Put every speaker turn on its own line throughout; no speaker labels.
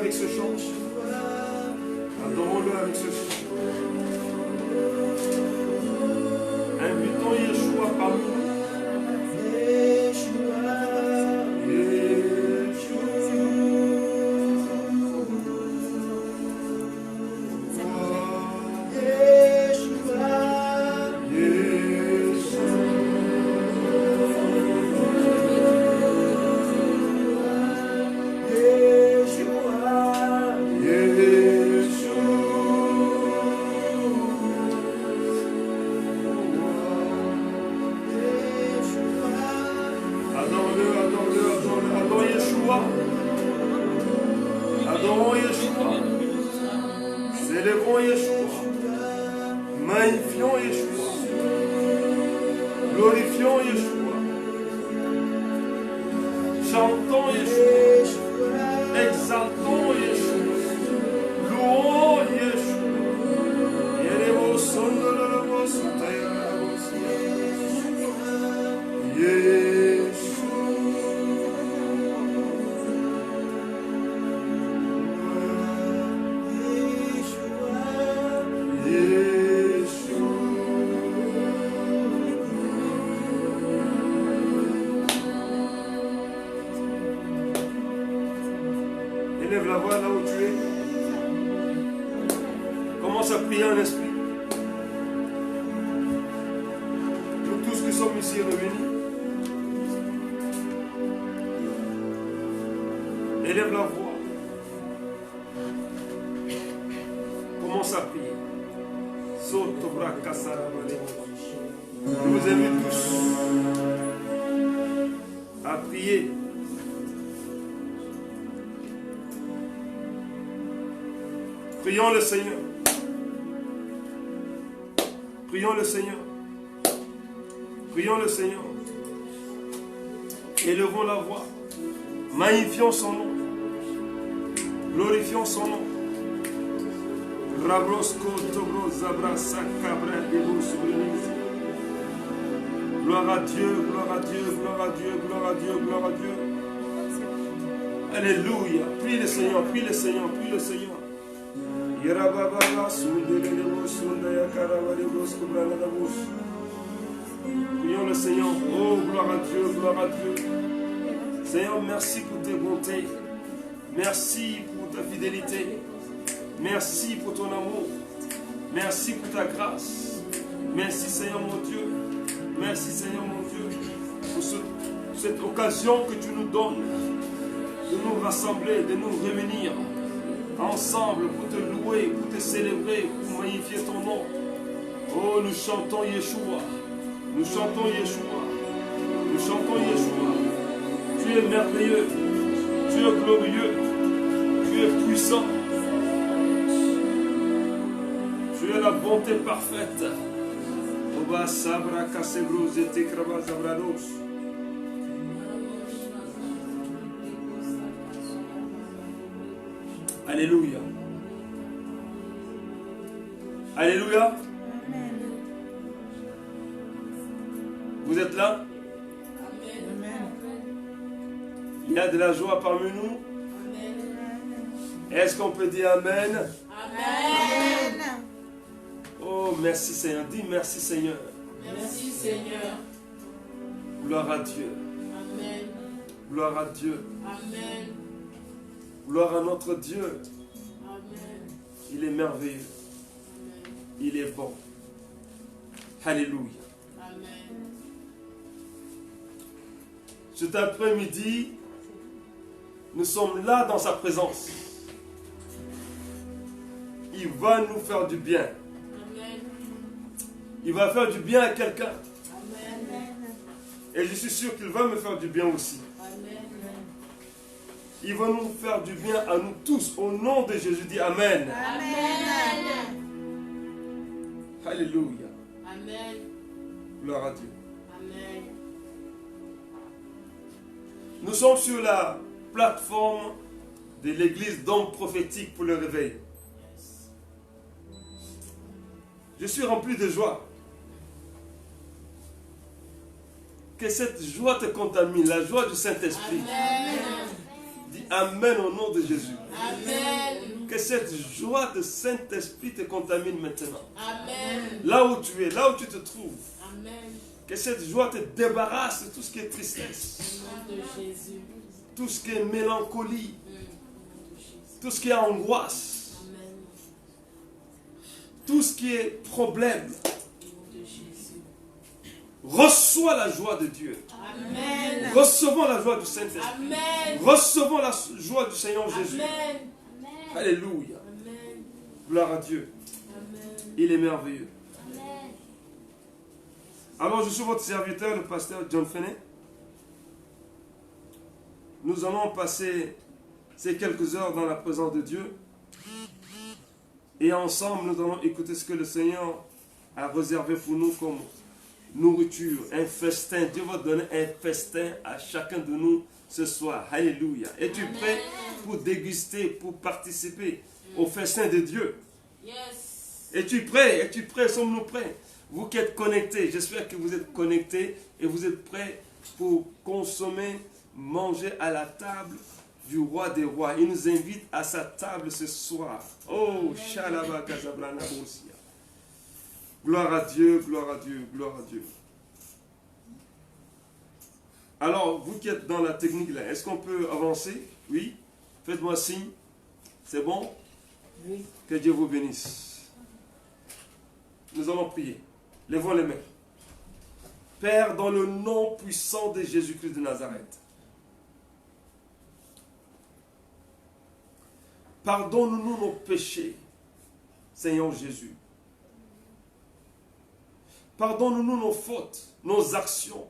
avec ce chant. Adorons-le avec ce chant. Invitons Yeshua parmi nous. Élève la voix là où tu es. Commence à prier en esprit. Nous tous qui sommes ici réunis. Élève la voix. Commence à prier. Je vous invite tous à prier. Prions le Seigneur. Prions le Seigneur. Prions le Seigneur. Élevons la voix. Magnifions son nom. Glorifions son nom. Gloire à Dieu, gloire à Dieu, gloire à Dieu, gloire à Dieu, gloire à Dieu. Alléluia. Prie le Seigneur, prie le Seigneur, prie le Seigneur. Prions le Seigneur. Oh, gloire à Dieu, gloire à Dieu. Seigneur, merci pour tes bontés. Merci pour ta fidélité. Merci pour ton amour. Merci pour ta grâce. Merci Seigneur mon Dieu. Merci Seigneur mon Dieu pour cette occasion que tu nous donnes de nous rassembler, de nous réunir ensemble pour te louer, pour te célébrer, pour magnifier ton nom. Oh, nous chantons Yeshua. Nous chantons Yeshua. Nous chantons Yeshua. Tu es merveilleux. Tu es glorieux. Tu es puissant. Tu es la bonté parfaite. Oba sabra kasebros et tekraba zabrados. Alléluia. Alléluia.
Amen.
Vous êtes là?
Amen.
Il y a de la joie parmi nous. Est-ce qu'on peut dire Amen?
Amen.
Oh, merci Seigneur. Dis merci Seigneur.
Merci Seigneur.
Gloire à Dieu.
Amen.
Gloire à Dieu.
Amen.
Gloire à notre Dieu.
Amen.
Il est merveilleux. Il est bon. Alléluia.
Amen.
Cet après-midi, nous sommes là dans sa présence. Il va nous faire du bien.
Amen.
Il va faire du bien à quelqu'un.
Amen.
Et je suis sûr qu'il va me faire du bien aussi.
Amen.
Il va nous faire du bien à nous tous. Au nom de Jésus, dis Amen.
Amen.
Alléluia.
Amen.
Gloire à Dieu.
Amen.
Nous sommes sur la plateforme de l'église d'hommes prophétiques pour le réveil. Je suis rempli de joie. Que cette joie te contamine, la joie du Saint-Esprit.
Amen.
Dis Amen au nom de Jésus.
Amen.
Que cette joie de Saint-Esprit te contamine maintenant.
Amen.
Là où tu es, là où tu te trouves.
Amen.
Que cette joie te débarrasse de tout ce qui est tristesse.
Au nom de Jésus.
Tout ce qui est mélancolie.
Au nom de Jésus.
Tout ce qui est angoisse.
Amen.
Tout ce qui est problème.
Au nom de Jésus.
Reçois la joie de Dieu.
Amen.
Recevons la joie du Saint-Esprit.
Amen.
Recevons la joie du Seigneur Jésus.
Amen.
Alléluia.
Amen.
Gloire à Dieu.
Amen.
Il est merveilleux.
Amen.
Alors, je suis votre serviteur, le pasteur John Finney. Nous allons passer ces quelques heures dans la présence de Dieu. Et ensemble, nous allons écouter ce que le Seigneur a réservé pour nous comme nourriture, un festin. Dieu va donner un festin à chacun de nous ce soir. Alléluia. Es-tu prêt pour déguster, pour participer au festin de Dieu?
Yes.
Es-tu prêt? Es-tu prêt? Sommes-nous prêts? Vous qui êtes connectés, j'espère que vous êtes connectés et vous êtes prêts pour consommer, manger à la table du roi des rois. Il nous invite à sa table ce soir. Oh, Shalaba Kazablana Bosia. Gloire à Dieu, gloire à Dieu, gloire à Dieu. Alors, vous qui êtes dans la technique là, est-ce qu'on peut avancer? Oui? Faites-moi signe. C'est bon?
Oui.
Que Dieu vous bénisse. Nous allons prier. Lèvons les mains. Père, dans le nom puissant de Jésus-Christ de Nazareth, pardonne-nous nos péchés, Seigneur Jésus. Pardonne-nous nos fautes, nos actions,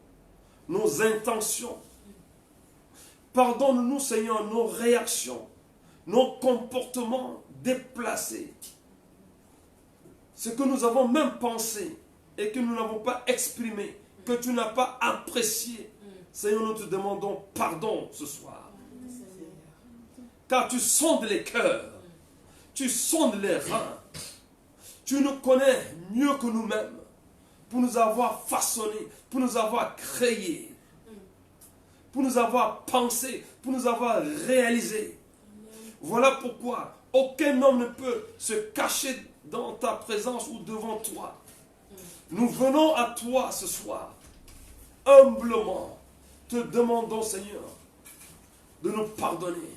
nos intentions. Pardonne-nous, Seigneur, nos réactions, nos comportements déplacés. Ce que nous avons même pensé et que nous n'avons pas exprimé, que tu n'as pas apprécié. Seigneur, nous te demandons pardon ce soir. Car tu sondes les cœurs, tu sondes les reins. Tu nous connais mieux que nous-mêmes pour nous avoir façonnés, pour nous avoir créés, pour nous avoir pensé, pour nous avoir réalisés. Voilà pourquoi aucun homme ne peut se cacher dans ta présence ou devant toi. Nous venons à toi ce soir, humblement, te demandons, Seigneur, de nous pardonner.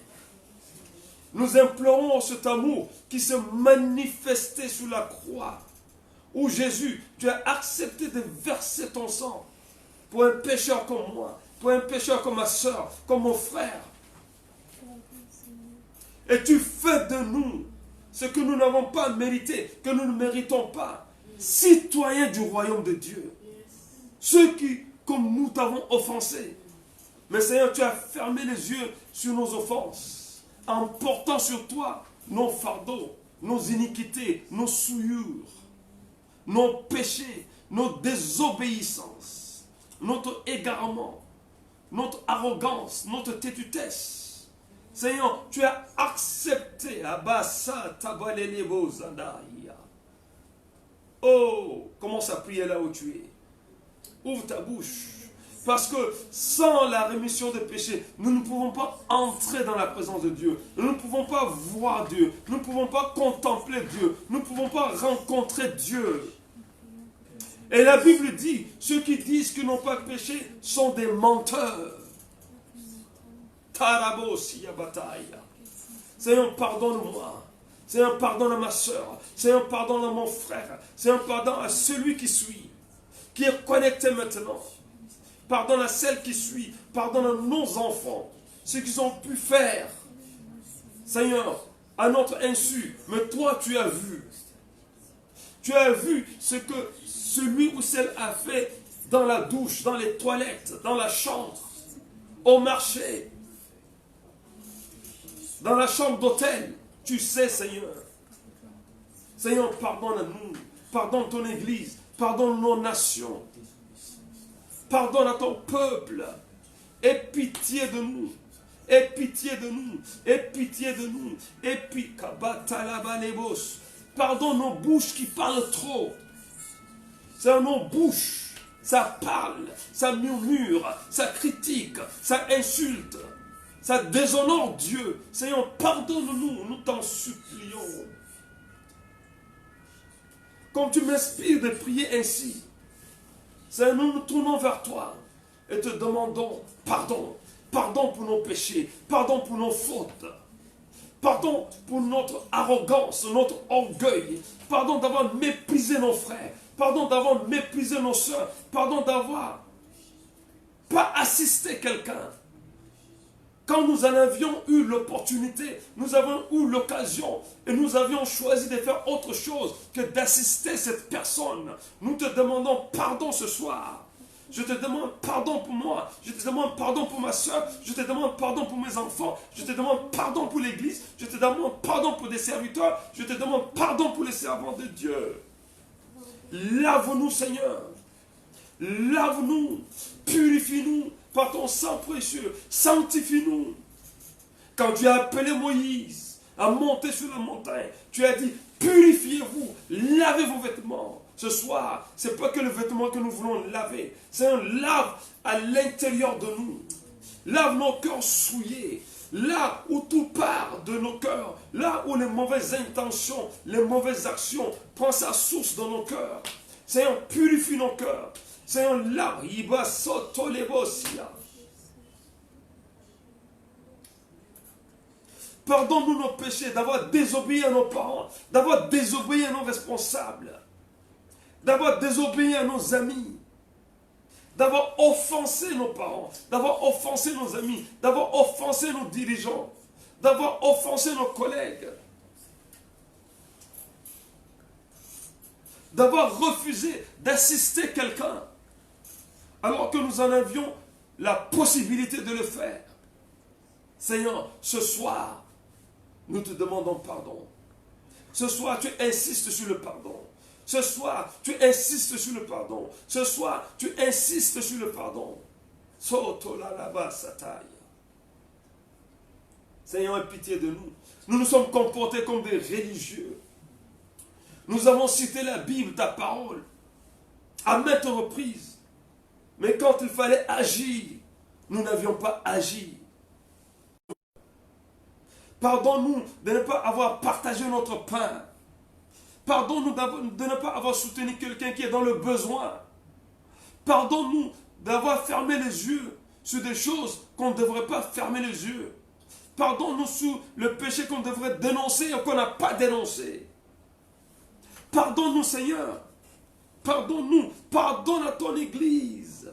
Nous implorons cet amour qui se manifestait sous la croix, où Jésus, tu as accepté de verser ton sang pour un pécheur comme moi, pour un pécheur comme ma soeur, comme mon frère. Et tu fais de nous ce que nous n'avons pas mérité, que nous ne méritons pas, citoyens du royaume de Dieu. Ceux qui, comme nous, t'avons offensés. Mais Seigneur, tu as fermé les yeux sur nos offenses, en portant sur toi nos fardeaux, nos iniquités, nos souillures, nos péchés, nos désobéissances, notre égarement, notre arrogance, notre tétutesse. Seigneur, tu as accepté. Oh, commence à prier là où tu es. Ouvre ta bouche. Parce que sans la rémission des péchés, nous ne pouvons pas entrer dans la présence de Dieu. Nous ne pouvons pas voir Dieu. Nous ne pouvons pas contempler Dieu. Nous ne pouvons pas rencontrer Dieu. Et la Bible dit, ceux qui disent qu'ils n'ont pas péché sont des menteurs. Seigneur, pardonne-moi. Seigneur, pardonne à ma soeur. Seigneur, pardonne à mon frère. Seigneur, pardonne à celui qui suit, qui est connecté maintenant. Pardonne à celle qui suit. Pardonne à nos enfants, ce qu'ils ont pu faire. Seigneur, à notre insu, mais toi tu as vu. Tu as vu ce que celui ou celle a fait dans la douche, dans les toilettes, dans la chambre, au marché, dans la chambre d'hôtel. Tu sais, Seigneur. Seigneur, pardonne à nous. Pardonne ton Église. Pardonne nos nations. Pardonne à ton peuple. Aie pitié de nous. Aie pitié de nous. Aie pitié de nous. Et puis, pardonne nos bouches qui parlent trop. C'est nos bouches. Ça parle, ça murmure, ça critique, ça insulte. ça déshonore Dieu. Seigneur, pardonne-nous, nous t'en supplions. Comme tu m'inspires de prier ainsi, Seigneur, nous nous tournons vers toi et te demandons pardon. Pardon pour nos péchés, pardon pour nos fautes, pardon pour notre arrogance, notre orgueil, pardon d'avoir méprisé nos frères, pardon d'avoir méprisé nos soeurs, pardon d'avoir pas assisté quelqu'un. Quand nous en avions eu l'opportunité, nous avons eu l'occasion et nous avions choisi de faire autre chose que d'assister cette personne. Nous te demandons pardon ce soir. Je te demande pardon pour moi. Je te demande pardon pour ma soeur. Je te demande pardon pour mes enfants. Je te demande pardon pour l'église. Je te demande pardon pour des serviteurs. Je te demande pardon pour les servants de Dieu. Lave-nous, Seigneur. Lave-nous. Purifie-nous par ton sang précieux. Sanctifie-nous. Quand tu as appelé Moïse à monter sur la montagne, tu as dit, purifiez-vous, lavez vos vêtements. Ce soir, ce n'est pas que le vêtement que nous voulons laver, c'est un lave à l'intérieur de nous. Lave nos cœurs souillés, là où tout part de nos cœurs, là où les mauvaises intentions, les mauvaises actions prennent sa source dans nos cœurs. Seigneur, purifie nos cœurs. Seigneur, lave. Pardonne-nous nos péchés, d'avoir désobéi à nos parents, d'avoir désobéi à nos responsables, d'avoir désobéi à nos amis, d'avoir offensé nos parents, d'avoir offensé nos amis, d'avoir offensé nos dirigeants, d'avoir offensé nos collègues, d'avoir refusé d'assister quelqu'un alors que nous en avions la possibilité de le faire. Seigneur, ce soir, nous te demandons pardon. Ce soir, tu insistes sur le pardon. Ce soir, tu insistes sur le pardon. Ce soir, tu insistes sur le pardon. Seigneur, aie pitié de nous. Nous nous sommes comportés comme des religieux. Nous avons cité la Bible, ta parole, à maintes reprises. Mais quand il fallait agir, nous n'avions pas agi. Pardonne-nous de ne pas avoir partagé notre pain. Pardonne-nous de ne pas avoir soutenu quelqu'un qui est dans le besoin. Pardonne-nous d'avoir fermé les yeux sur des choses qu'on ne devrait pas fermer les yeux. Pardonne-nous sur le péché qu'on devrait dénoncer et qu'on n'a pas dénoncé. Pardonne-nous, Seigneur. Pardonne-nous. Pardonne à ton Église.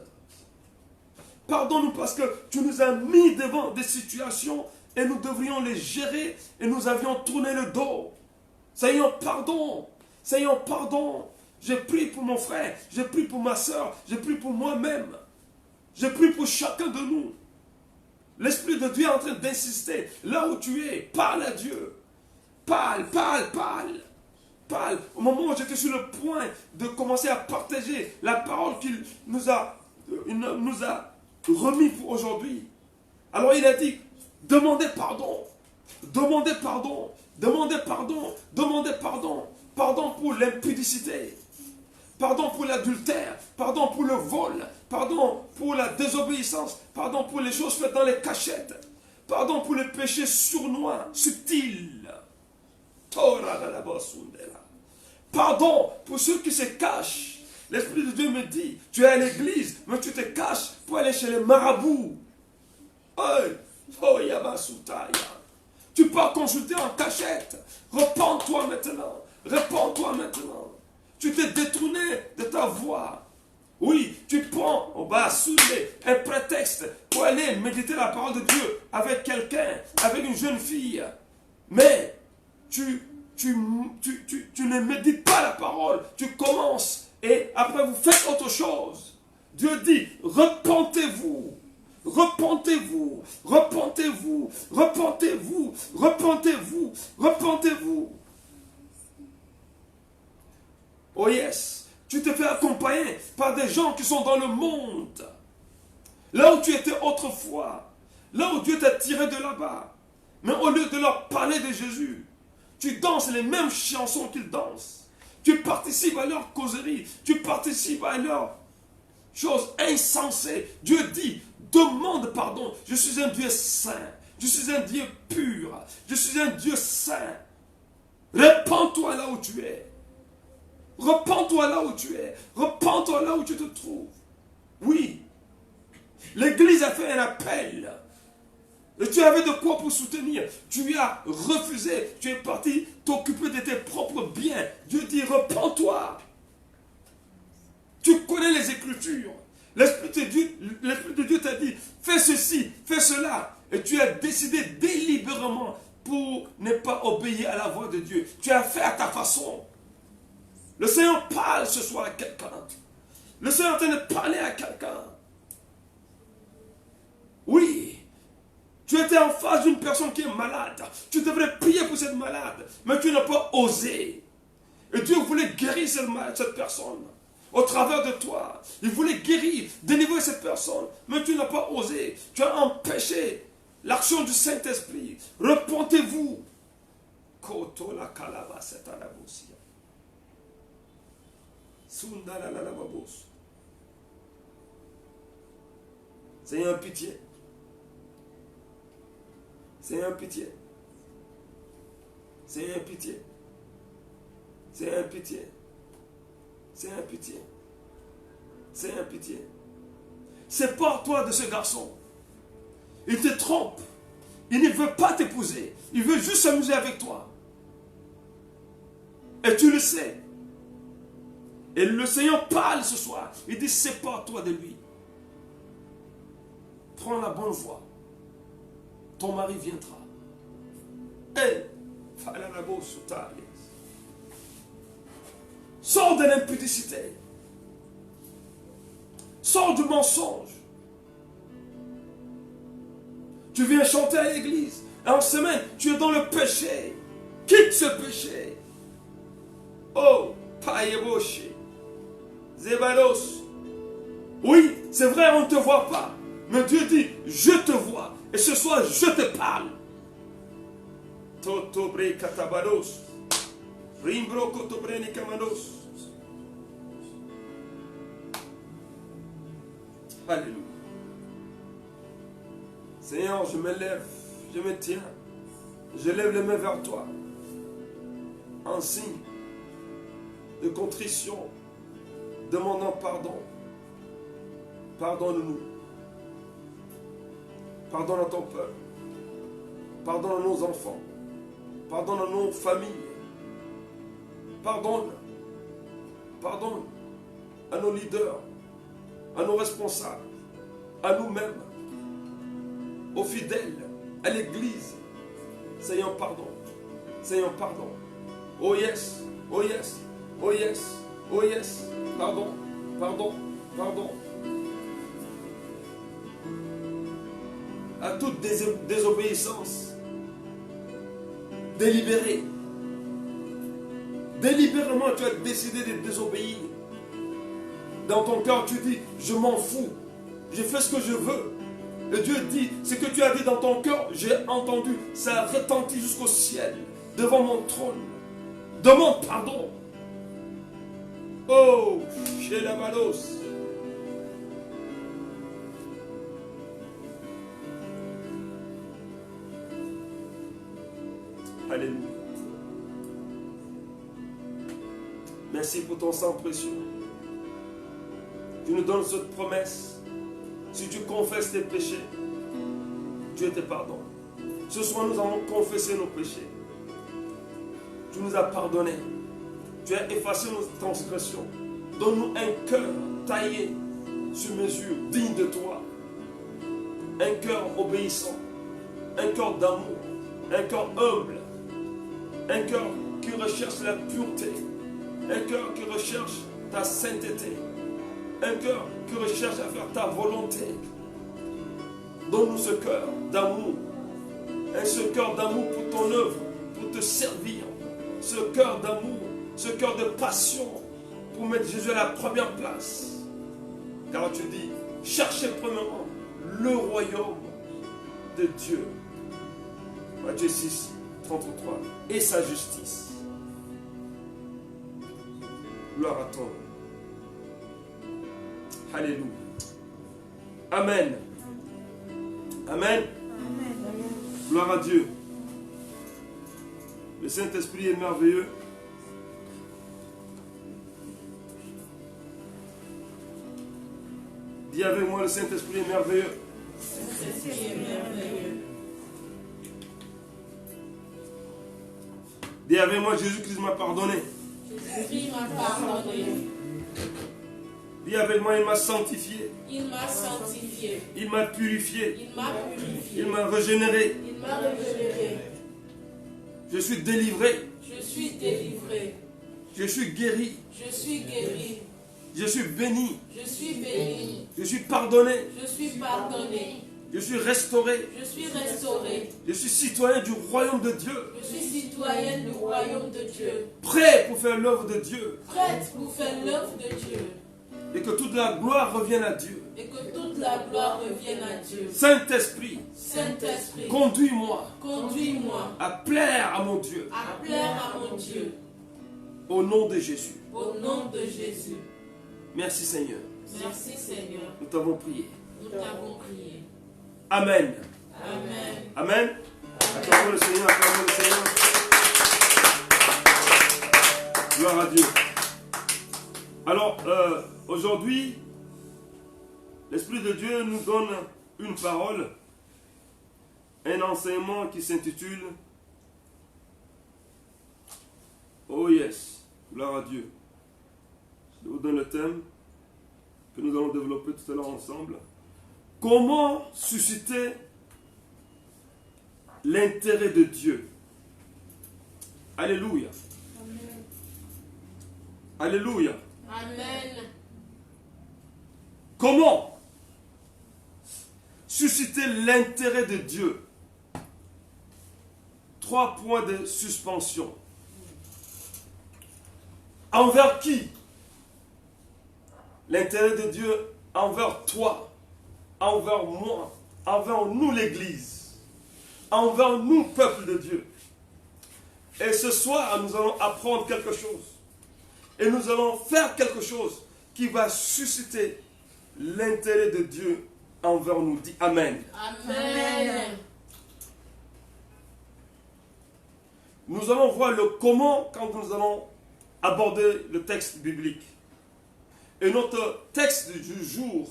Pardonne-nous parce que tu nous as mis devant des situations et nous devrions les gérer et nous avions tourné le dos. Seigneur, pardon. Seigneur, pardon. J'ai pris pour mon frère, j'ai pris pour ma soeur, j'ai pris pour moi-même. J'ai pris pour chacun de nous. L'Esprit de Dieu est en train d'insister. Là où tu es, parle à Dieu. Parle. Au moment où j'étais sur le point de commencer à partager la parole qu'il nous a remis pour aujourd'hui. Alors il a dit, demandez pardon. Demandez pardon. Demandez pardon. Demandez pardon. Pardon pour l'impudicité. Pardon pour l'adultère. Pardon pour le vol. Pardon pour la désobéissance. Pardon pour les choses faites dans les cachettes. Pardon pour les péchés sournois, subtils. Pardon pour ceux qui se cachent. L'Esprit de Dieu me dit, tu es à l'église, mais tu te caches pour aller chez les marabouts. Tu pars consulter en cachette. Repends-toi maintenant. Repends-toi maintenant. Tu t'es détourné de ta voix. Oui, tu prends un prétexte pour aller méditer la parole de Dieu avec quelqu'un, avec une jeune fille. Mais tu ne médites pas la parole. Tu commences et après vous faites autre chose. Dieu dit, repentez-vous. Repentez-vous, repentez-vous, repentez-vous, repentez-vous, repentez-vous. Oh yes, tu te fais accompagner par des gens qui sont dans le monde. Là où tu étais autrefois, là où Dieu t'a tiré de là-bas. Mais au lieu de leur parler de Jésus, tu danses les mêmes chansons qu'ils dansent. Tu participes à leur causerie, tu participes à leurs choses insensées. Dieu dit, demande pardon. Je suis un Dieu saint. Je suis un Dieu pur. Je suis un Dieu saint. Repends-toi là où tu es. Repends-toi là où tu es. Repends-toi là où tu te trouves. Oui. L'Église a fait un appel. Et tu avais de quoi pour soutenir. Tu as refusé. Tu es parti t'occuper de tes propres biens. Dieu dit, repends-toi. Tu connais les Écritures. L'Esprit de Dieu t'a dit, fais ceci, fais cela. Et tu as décidé délibérément pour ne pas obéir à la voix de Dieu. Tu as fait à ta façon. Le Seigneur parle ce soir à quelqu'un. Le Seigneur est en train de parler à quelqu'un. Oui. Tu étais en face d'une personne qui est malade. Tu devrais prier pour cette malade. Mais tu n'as pas osé. Et Dieu voulait guérir cette personne. Au travers de toi. Il voulait guérir, délivrer cette personne. Mais tu n'as pas osé. Tu as empêché l'action du Saint-Esprit. Repentez-vous. Koto la kalaba setarabosia. Sundala la babos. Seigneur, pitié. Seigneur, pitié. Seigneur, pitié. Seigneur, pitié. Seigneur, pitié. Seigneur, pitié. Sépare-toi de ce garçon. Il te trompe. Il ne veut pas t'épouser. Il veut juste s'amuser avec toi. Et tu le sais. Et le Seigneur parle ce soir. Il dit, sépare-toi de lui. Prends la bonne voie. Ton mari viendra. Sors de l'impudicité. Sors du mensonge. Tu viens chanter à l'église. Et en semaine, tu es dans le péché. Quitte ce péché. Oh, Païeboshi. Zébalos. Oui, c'est vrai, on ne te voit pas. Mais Dieu dit, je te vois. Et ce soir, je te parle. Totobre katabados. Rimbro kotobre nikamados. Alléluia. Seigneur, je me lève, je me tiens. Je lève les mains vers toi. En signe de contrition, demandant pardon. Pardonne-nous. Pardonne à ton peuple. Pardonne à nos enfants. Pardonne à nos familles. Pardonne. Pardonne à nos leaders, à nos responsables, à nous-mêmes, aux fidèles, à l'église. Seigneur, pardon. Seigneur, pardon. Oh yes, oh yes, oh yes, oh yes. Pardon, pardon, pardon. À toute désobéissance délibérée. Délibérément, tu as décidé de désobéir. Dans ton cœur, tu dis, je m'en fous. Je fais ce que je veux. Et Dieu dit, ce que tu as dit dans ton cœur, j'ai entendu. Ça a retenti jusqu'au ciel, devant mon trône. Demande pardon. Oh, chez la malos. Alléluia. Merci pour ton sang précieux. Tu nous donnes cette promesse. Si tu confesses tes péchés, Dieu te pardonne. Ce soir, nous allons confesser nos péchés. Tu nous as pardonné. Tu as effacé nos transgressions. Donne-nous un cœur taillé sur mesure, digne de toi. Un cœur obéissant. Un cœur d'amour. Un cœur humble. Un cœur qui recherche la pureté. Un cœur qui recherche ta sainteté. Un cœur qui recherche à faire ta volonté. Donne-nous ce cœur d'amour. Ce cœur d'amour pour ton œuvre, pour te servir. Ce cœur d'amour, ce cœur de passion pour mettre Jésus à la première place. Car tu dis, cherchez premièrement le royaume de Dieu. Matthieu 6, 33. Et sa justice. Gloire à toi. Alléluia. Amen. Amen.
Amen.
Gloire à Dieu. Le Saint-Esprit est merveilleux. Dis avec moi, le Saint-Esprit est merveilleux.
Saint-Esprit est merveilleux.
Dis avec moi, Jésus-Christ m'a pardonné.
Jésus-Christ m'a pardonné.
Dis avec moi, il m'a sanctifié.
Il m'a sanctifié.
Il m'a purifié.
Il m'a purifié.
Il m'a régénéré.
Il m'a régénéré.
Je suis délivré.
Je suis délivré.
Je suis guéri.
Je suis guéri.
Je suis béni.
Je suis béni.
Je suis pardonné.
Je suis pardonné.
Je suis restauré.
Je suis restauré.
Je suis citoyen du royaume de Dieu.
Je suis citoyenne du royaume de Dieu.
Prêt pour faire l'œuvre de Dieu.
Prête pour faire l'œuvre de Dieu.
Et que toute la gloire revienne à Dieu.
Et que toute la gloire revienne à Dieu.
Saint-Esprit,
Saint-Esprit,
conduis-moi
conduis-moi
à plaire à mon Dieu.
à plaire à mon Dieu.
Au nom de Jésus.
Au nom de Jésus.
Merci Seigneur.
Merci Seigneur.
Nous t'avons prié.
Nous t'avons prié.
Amen.
Amen.
Amen. Acclamons le Seigneur, acclamons le Seigneur. Gloire à Dieu. Alors, aujourd'hui, l'Esprit de Dieu nous donne une parole, un enseignement qui s'intitule Oh yes, gloire à Dieu. Je vous donne le thème que nous allons développer tout à l'heure ensemble. Comment susciter l'intérêt de Dieu? Alléluia.
Amen.
Alléluia.
Amen.
Comment susciter l'intérêt de Dieu? 3 points de suspension. Envers qui? L'intérêt de Dieu envers toi, envers moi, envers nous l'Église, envers nous peuple de Dieu. Et ce soir, nous allons apprendre quelque chose. Et nous allons faire quelque chose qui va susciter l'intérêt de Dieu envers nous. Dis Amen.
Amen.
Nous allons voir le comment quand nous allons aborder le texte biblique. Et notre texte du jour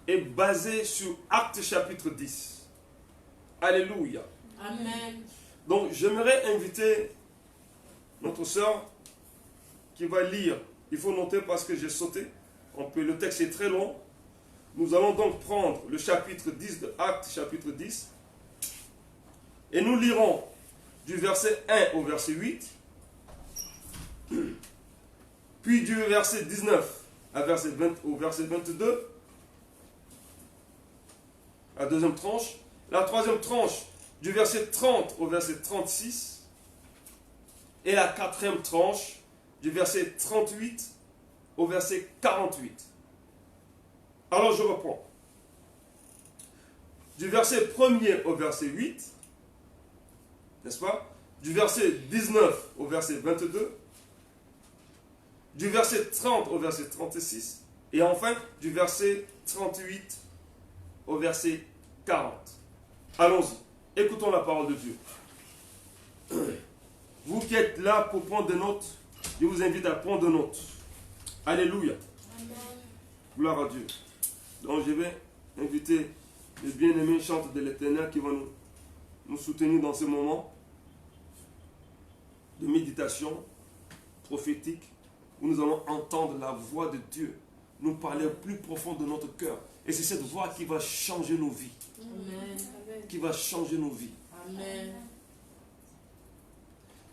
est basé sur Actes chapitre 10. Alléluia.
Amen.
Donc j'aimerais inviter notre sœur qui va lire. Il faut noter parce que j'ai sauté. Le texte est très long. Nous allons donc prendre le chapitre 10 de Actes chapitre 10. Et nous lirons du verset 1 au verset 8. Puis du verset 19 au verset 22. La deuxième tranche. La troisième tranche du verset 30 au verset 36. Et la quatrième tranche du verset 38 au verset 48. Alors je reprends. Du verset 1er au verset 8, n'est-ce pas? Du verset 19 au verset 22, du verset 30 au verset 36, et enfin du verset 38 au verset 40. Allons-y, écoutons la parole de Dieu. Vous qui êtes là pour prendre des notes, je vous invite à prendre des notes. Alléluia.
Amen.
Gloire à Dieu. Donc je vais inviter les bien-aimés chantres de l'Éternel qui vont nous soutenir dans ce moment de méditation prophétique où nous allons entendre la voix de Dieu nous parler au plus profond de notre cœur. Et c'est cette voix qui va changer nos vies.
Amen.
Qui va changer nos vies.
Amen.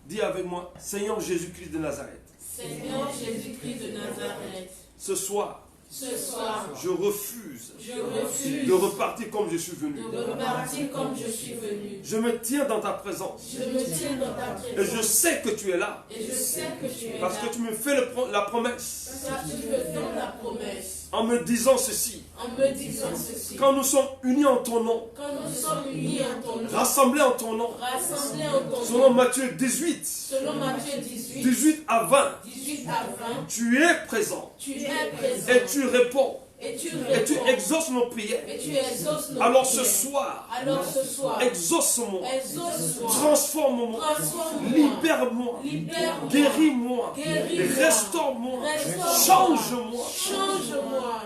Dis avec moi, Seigneur Jésus-Christ de Nazareth.
Seigneur Jésus-Christ de Nazareth,
Ce soir,
ce soir,
je refuse
je refuse
de repartir comme je suis venu.
de repartir comme je suis venu.
Je me tiens dans ta présence.
Je me tiens dans ta
Et
présence.
je sais que tu es là.
Et je sais que tu es
Parce
là.
que tu me fais la promesse
Car tu me donnes la promesse
en me disant ceci.
en me disant ceci.
Quand nous sommes unis en ton nom,
Quand nous sommes unis en ton nom,
rassemblés en ton nom,
rassemblés en ton
selon
nom,
Matthieu 18,
selon Matthieu 18,
18 à 20,
18 à 20,
tu es présent
tu es présent
et tu réponds
Et tu
Et tu
réponds.
exauces nos prières.
Et tu exauces nos
Alors ce
prières.
soir,
Alors ce soir,
exauce-moi,
exauce-moi,
transforme-moi,
transforme-moi,
libère-moi,
libère-moi,
guéris-moi,
guéris-moi,
restaure-moi,
restaure-moi,
change-moi,
change-moi,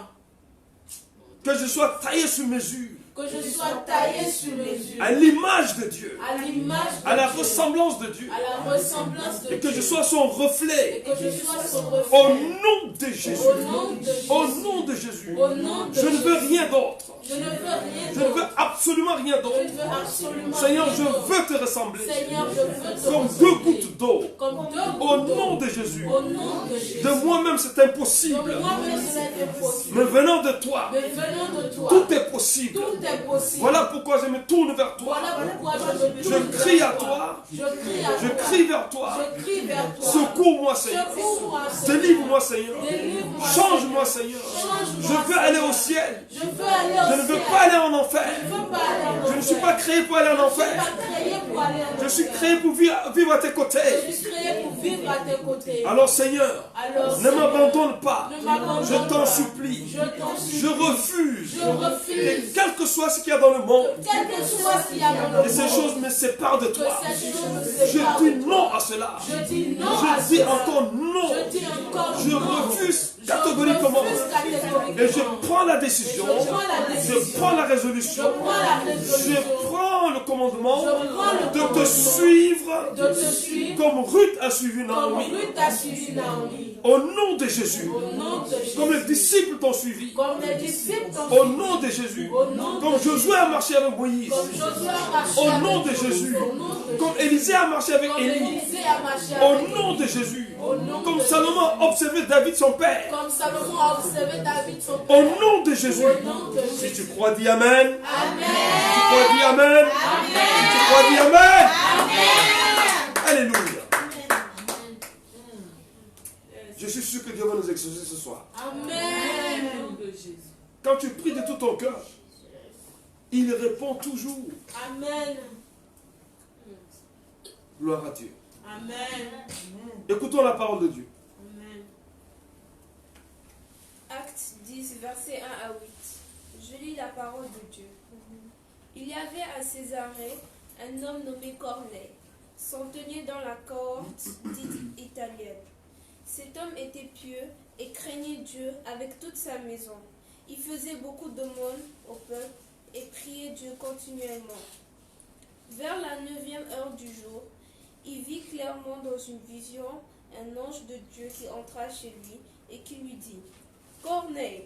que je sois taillé sur mesure,
que je sois taillé sur mesure,
à l'image de Dieu,
à l'image de
à la
Dieu,
ressemblance de Dieu,
à la ressemblance de
et que
Dieu,
je sois son
et
reflet,
que je sois son
au
reflet,
nom de Jésus,
au nom de Jésus,
au nom de Jésus.
au nom de
Je ne veux
Jésus.
rien d'autre,
Je ne veux rien
je ne veux
d'autre.
absolument rien
Je
d'autre.
ne veux absolument
Seigneur,
rien
je
d'autre.
veux te ressembler,
Seigneur, je veux te
comme deux
ressembler.
gouttes d'eau,
Comme deux
au
gouttes d'eau.
nom de Jésus.
Au nom de Jésus.
De moi-même, c'est impossible,
De moi-même, c'est impossible.
mais venant de toi,
Mais venant de toi,
tout est possible.
tout est possible.
Voilà pourquoi je me tourne vers toi.
Voilà pourquoi je me tourne
Je crie
vers
à toi.
Je crie à
Je
toi.
crie vers toi.
Je crie vers toi.
Secours-moi, Seigneur.
Secours-moi, Seigneur.
Délivre-moi, Seigneur.
Délivre-moi,
Change-moi, Seigneur.
Change-moi,
Je veux aller au ciel.
Je veux aller au
Je ne veux
ciel.
pas aller en enfer.
Je ne veux pas aller en
Je ne suis
enfer.
pas créé pour aller en
Je ne suis
enfer.
pas créé pour aller en
Je suis
enfer.
créé pour vivre à tes côtés.
Je suis créé pour vivre à tes côtés.
Alors, Seigneur,
Alors,
ne
Seigneur,
m'abandonne pas.
ne m'abandonne
Je t'en
pas.
supplie.
Je t'en supplie.
Je refuse.
Je refuse.
Et quel que soit ce qu'il y a dans le monde,
Quel que soit ce qu'il y a dans le
et ces
monde,
choses me séparent de
que
toi.
cette chose me
Je
sépare
dis
de toi.
non à cela.
Je dis non à
Je dis
cela.
encore non.
Je dis encore
Je
non.
refuse
Je
catégoriquement.
refuse catégoriquement.
Et je prends la décision.
Je prends la décision.
Je prends la résolution.
Je prends la résolution.
Je prends le commandement
Je prends le
de te
commandement
suivre
de te suivre
comme Ruth a suivi
comme
Naomi.
Ruth a suivi Naomi.
Au nom de Jésus.
Au nom de Jésus.
Comme les disciples t'ont suivi.
Comme les disciples t'ont
Au
suivi.
nom de Jésus.
Au nom de
Comme Josué a marché avec Moïse.
Comme Josué a marché
Au
avec
nom de
Moïse.
Jésus.
Au nom de
Comme
Jésus.
Élisée a marché avec
Comme
Élie.
Élisée a marché
Au
avec
nom de
Élie.
Jésus.
Au nom
Comme
de
Salomon a observé David son père.
Comme Salomon a observé David son
Au
père.
nom de Jésus.
Au nom de
Si
Jésus.
tu crois, dis Amen.
Amen.
Si tu crois, dis Amen. Si tu crois, dis Amen. Alléluia. Je suis sûr que Dieu va nous exaucer ce soir.
Amen.
Quand tu pries de tout ton cœur, il répond toujours.
Amen.
Gloire à Dieu.
Amen.
Écoutons la parole de Dieu.
Amen.
Acte 10, versets 1 à 8. Je lis la parole de Dieu. Il y avait à Césarée un homme nommé Corneille, centenier dans la cohorte dite italienne. Cet homme était pieux et craignait Dieu avec toute sa maison. Il faisait beaucoup d'aumônes au peuple et priait Dieu continuellement. Vers la 9e heure du jour, il vit clairement dans une vision un ange de Dieu qui entra chez lui et qui lui dit « Corneille !»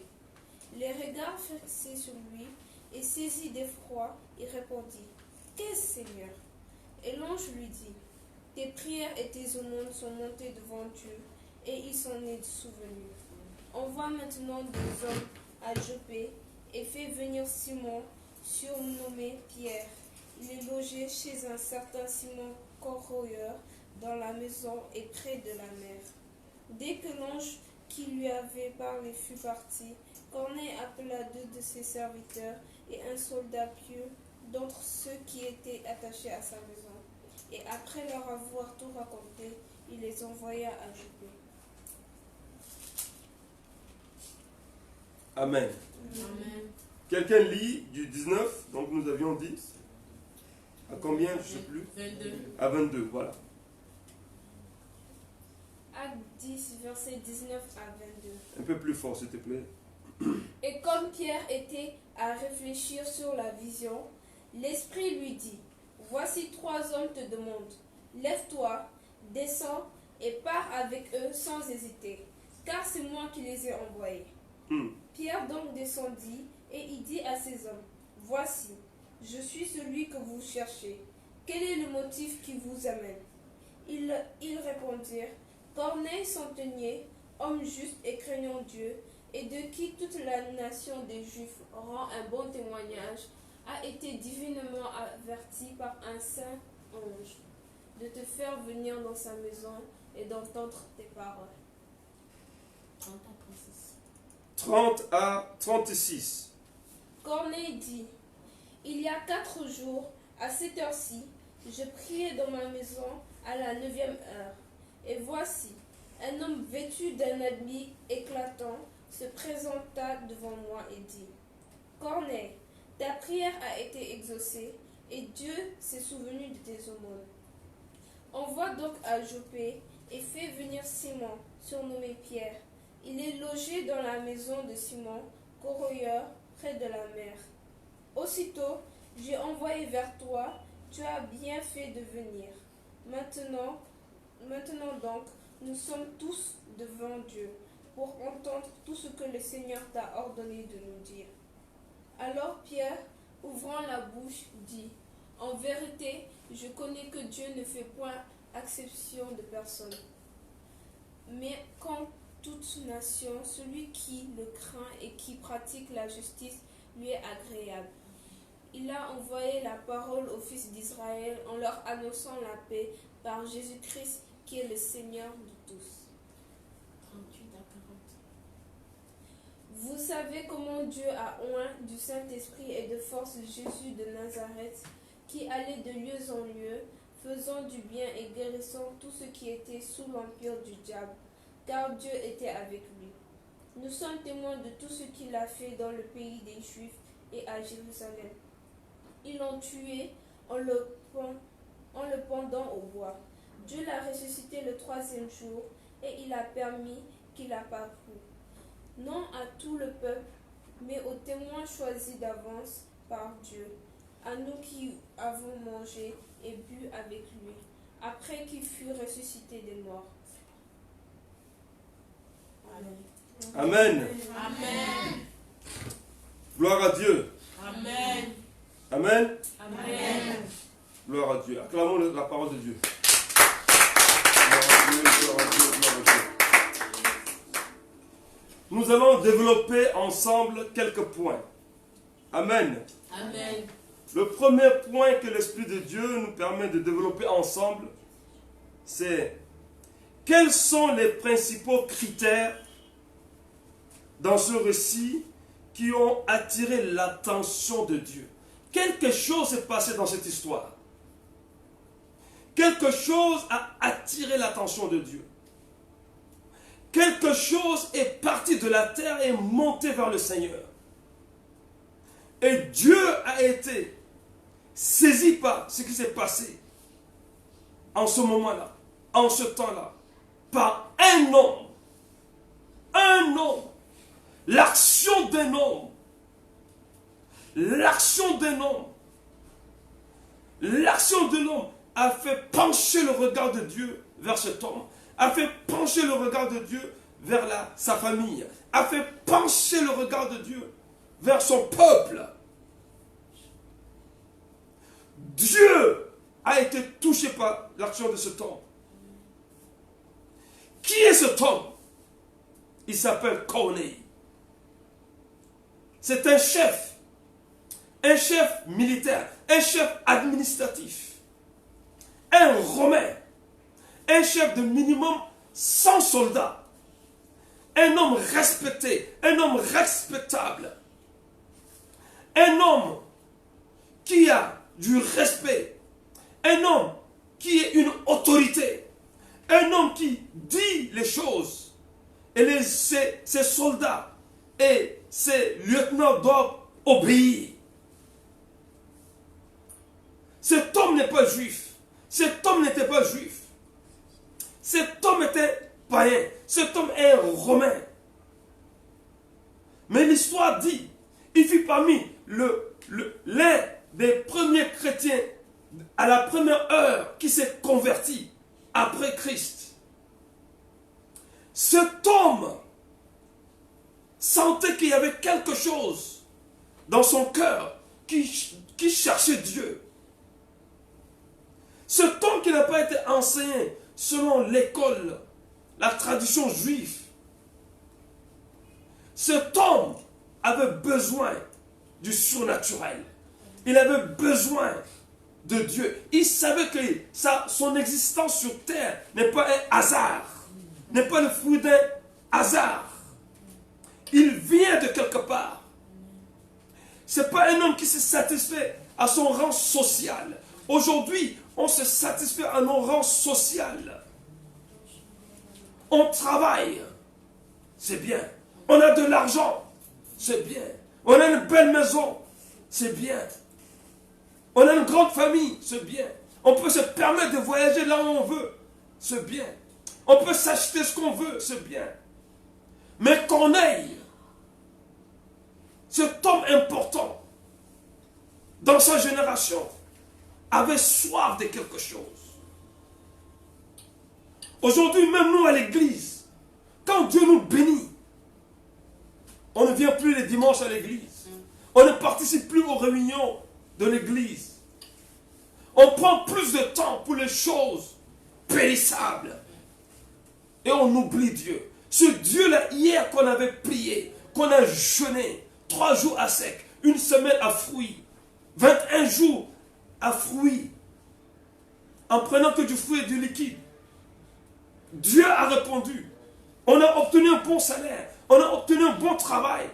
Les regards fixés sur lui et saisi d'effroi, il répondit « Qu'est-ce, Seigneur ?» Et l'ange lui dit « Tes prières et tes aumônes sont montées devant Dieu et il s'en est souvenu. Envoie maintenant des hommes à Joppé et fais venir Simon, surnommé Pierre. Il est logé chez un certain Simon corroyeur dans la maison et près de la mer. » Dès que l'ange qui lui avait parlé fut parti, Corneille appela 2 de ses serviteurs et un soldat pieux d'entre ceux qui étaient attachés à sa maison. Et après leur avoir tout raconté, il les envoya à Joppé.
Amen.
Amen.
Quelqu'un lit du 19, donc nous avions dit. À combien, je ne sais plus.
22.
À 22, voilà.
Acte 10, versets 19 à 22.
Un peu plus fort, s'il te plaît.
Et comme Pierre était à réfléchir sur la vision, l'Esprit lui dit, « Voici 3 hommes te demandent. Lève-toi, descends et pars avec eux sans hésiter, car c'est moi qui les ai envoyés. » Pierre donc descendit et il dit à ces hommes, « Voici, je suis celui que vous cherchez. Quel est le motif qui vous amène ?» Ils répondirent, « Corneille centenier, homme juste et craignant Dieu, et de qui toute la nation des Juifs rend un bon témoignage, a été divinement averti par un saint ange de te faire venir dans sa maison et d'entendre tes paroles. »
30 à 36.
Corneille dit, « Il y a 4 jours, à cette heure-ci, je priais dans ma maison à la 9e heure. Et voici, un homme vêtu d'un habit éclatant, se présenta devant moi et dit, Corneille, ta prière a été exaucée et Dieu s'est souvenu de tes aumônes. Envoie donc à Joppé et fais venir Simon, surnommé Pierre. Il est logé dans la maison de Simon, corroyeur, près de la mer. Aussitôt, j'ai envoyé vers toi, tu as bien fait de venir. Maintenant donc, nous sommes tous devant Dieu pour entendre tout ce que le Seigneur t'a ordonné de nous dire. Alors Pierre, ouvrant la bouche, dit, en vérité, je connais que Dieu ne fait point exception de personne. Mais qu'en toute nation, celui qui le craint et qui pratique la justice lui est agréable. Il a envoyé la parole aux fils d'Israël en leur annonçant la paix par Jésus-Christ qui est le Seigneur de tous.
38 à 40.
Vous savez comment Dieu a oint du Saint-Esprit et de force Jésus de Nazareth, qui allait de lieu en lieu, faisant du bien et guérissant tout ce qui était sous l'empire du diable, car Dieu était avec lui. Nous sommes témoins de tout ce qu'il a fait dans le pays des Juifs et à Jérusalem. Ils l'ont tué en le pendant au bois. Dieu l'a ressuscité le 3e jour et il a permis qu'il apparût, non à tout le peuple, mais aux témoins choisis d'avance par Dieu, à nous qui avons mangé et bu avec lui, après qu'il fut ressuscité des morts.
Amen.
Amen.
Gloire à Dieu.
Amen.
Amen.
Amen.
Gloire à Dieu. Acclamons la parole de Dieu. Gloire à Dieu, gloire à Dieu, gloire à Dieu. Nous allons développer ensemble quelques points. Amen.
Amen.
Le premier point que l'Esprit de Dieu nous permet de développer ensemble, c'est quels sont les principaux critères dans ce récit qui ont attiré l'attention de Dieu. Quelque chose s'est passé dans cette histoire. Quelque chose a attiré l'attention de Dieu. Quelque chose est parti de la terre et est monté vers le Seigneur. Et Dieu a été saisi par ce qui s'est passé en ce moment-là, en ce temps-là, par un homme. Un homme. L'action d'un homme. L'action d'un homme. L'action de l'homme a fait pencher le regard de Dieu vers cet homme. A fait pencher le regard de Dieu vers sa famille. A fait pencher le regard de Dieu vers son peuple. Dieu a été touché par l'action de cet homme. Qui est cet homme? Il s'appelle Corneille. C'est un chef militaire, un chef administratif, un Romain, un chef de minimum 100 soldats, un homme respecté, un homme respectable, un homme qui a du respect, un homme qui est une autorité, un homme qui dit les choses, et ses soldats et ses lieutenants doivent obéir. Cet homme n'est pas juif. Cet homme n'était pas juif. Cet homme était païen. Cet homme est romain. Mais l'histoire dit, il fut parmi l'un des premiers chrétiens à la première heure qui s'est converti après Christ. Cet homme sentait qu'il y avait quelque chose dans son cœur qui cherchait Dieu. Cet homme qui n'a pas été enseigné selon l'école, la tradition juive. Cet homme avait besoin du surnaturel. Il avait besoin de Dieu. Il savait que son existence sur terre n'est pas un hasard, n'est pas le fruit d'un hasard. Il vient de quelque part. Ce n'est pas un homme qui se satisfait à son rang social. Aujourd'hui, on se satisfait à nos rangs sociaux. On travaille. C'est bien. On a de l'argent, c'est bien. On a une belle maison, c'est bien. On a une grande famille, c'est bien. On peut se permettre de voyager là où on veut, c'est bien. On peut s'acheter ce qu'on veut, c'est bien. Mais Corneille, cet homme important dans sa génération, avait soif de quelque chose. Aujourd'hui, même nous à l'église, quand Dieu nous bénit, on ne vient plus les dimanches à l'église. On ne participe plus aux réunions de l'église. On prend plus de temps pour les choses périssables. Et on oublie Dieu. Ce Dieu-là, hier qu'on avait prié, qu'on a jeûné, 3 jours à sec, 1 semaine à fruits, 21 jours à fruits, en prenant que du fruit et du liquide. Dieu a répondu. On a obtenu un bon salaire. On a obtenu un bon travail.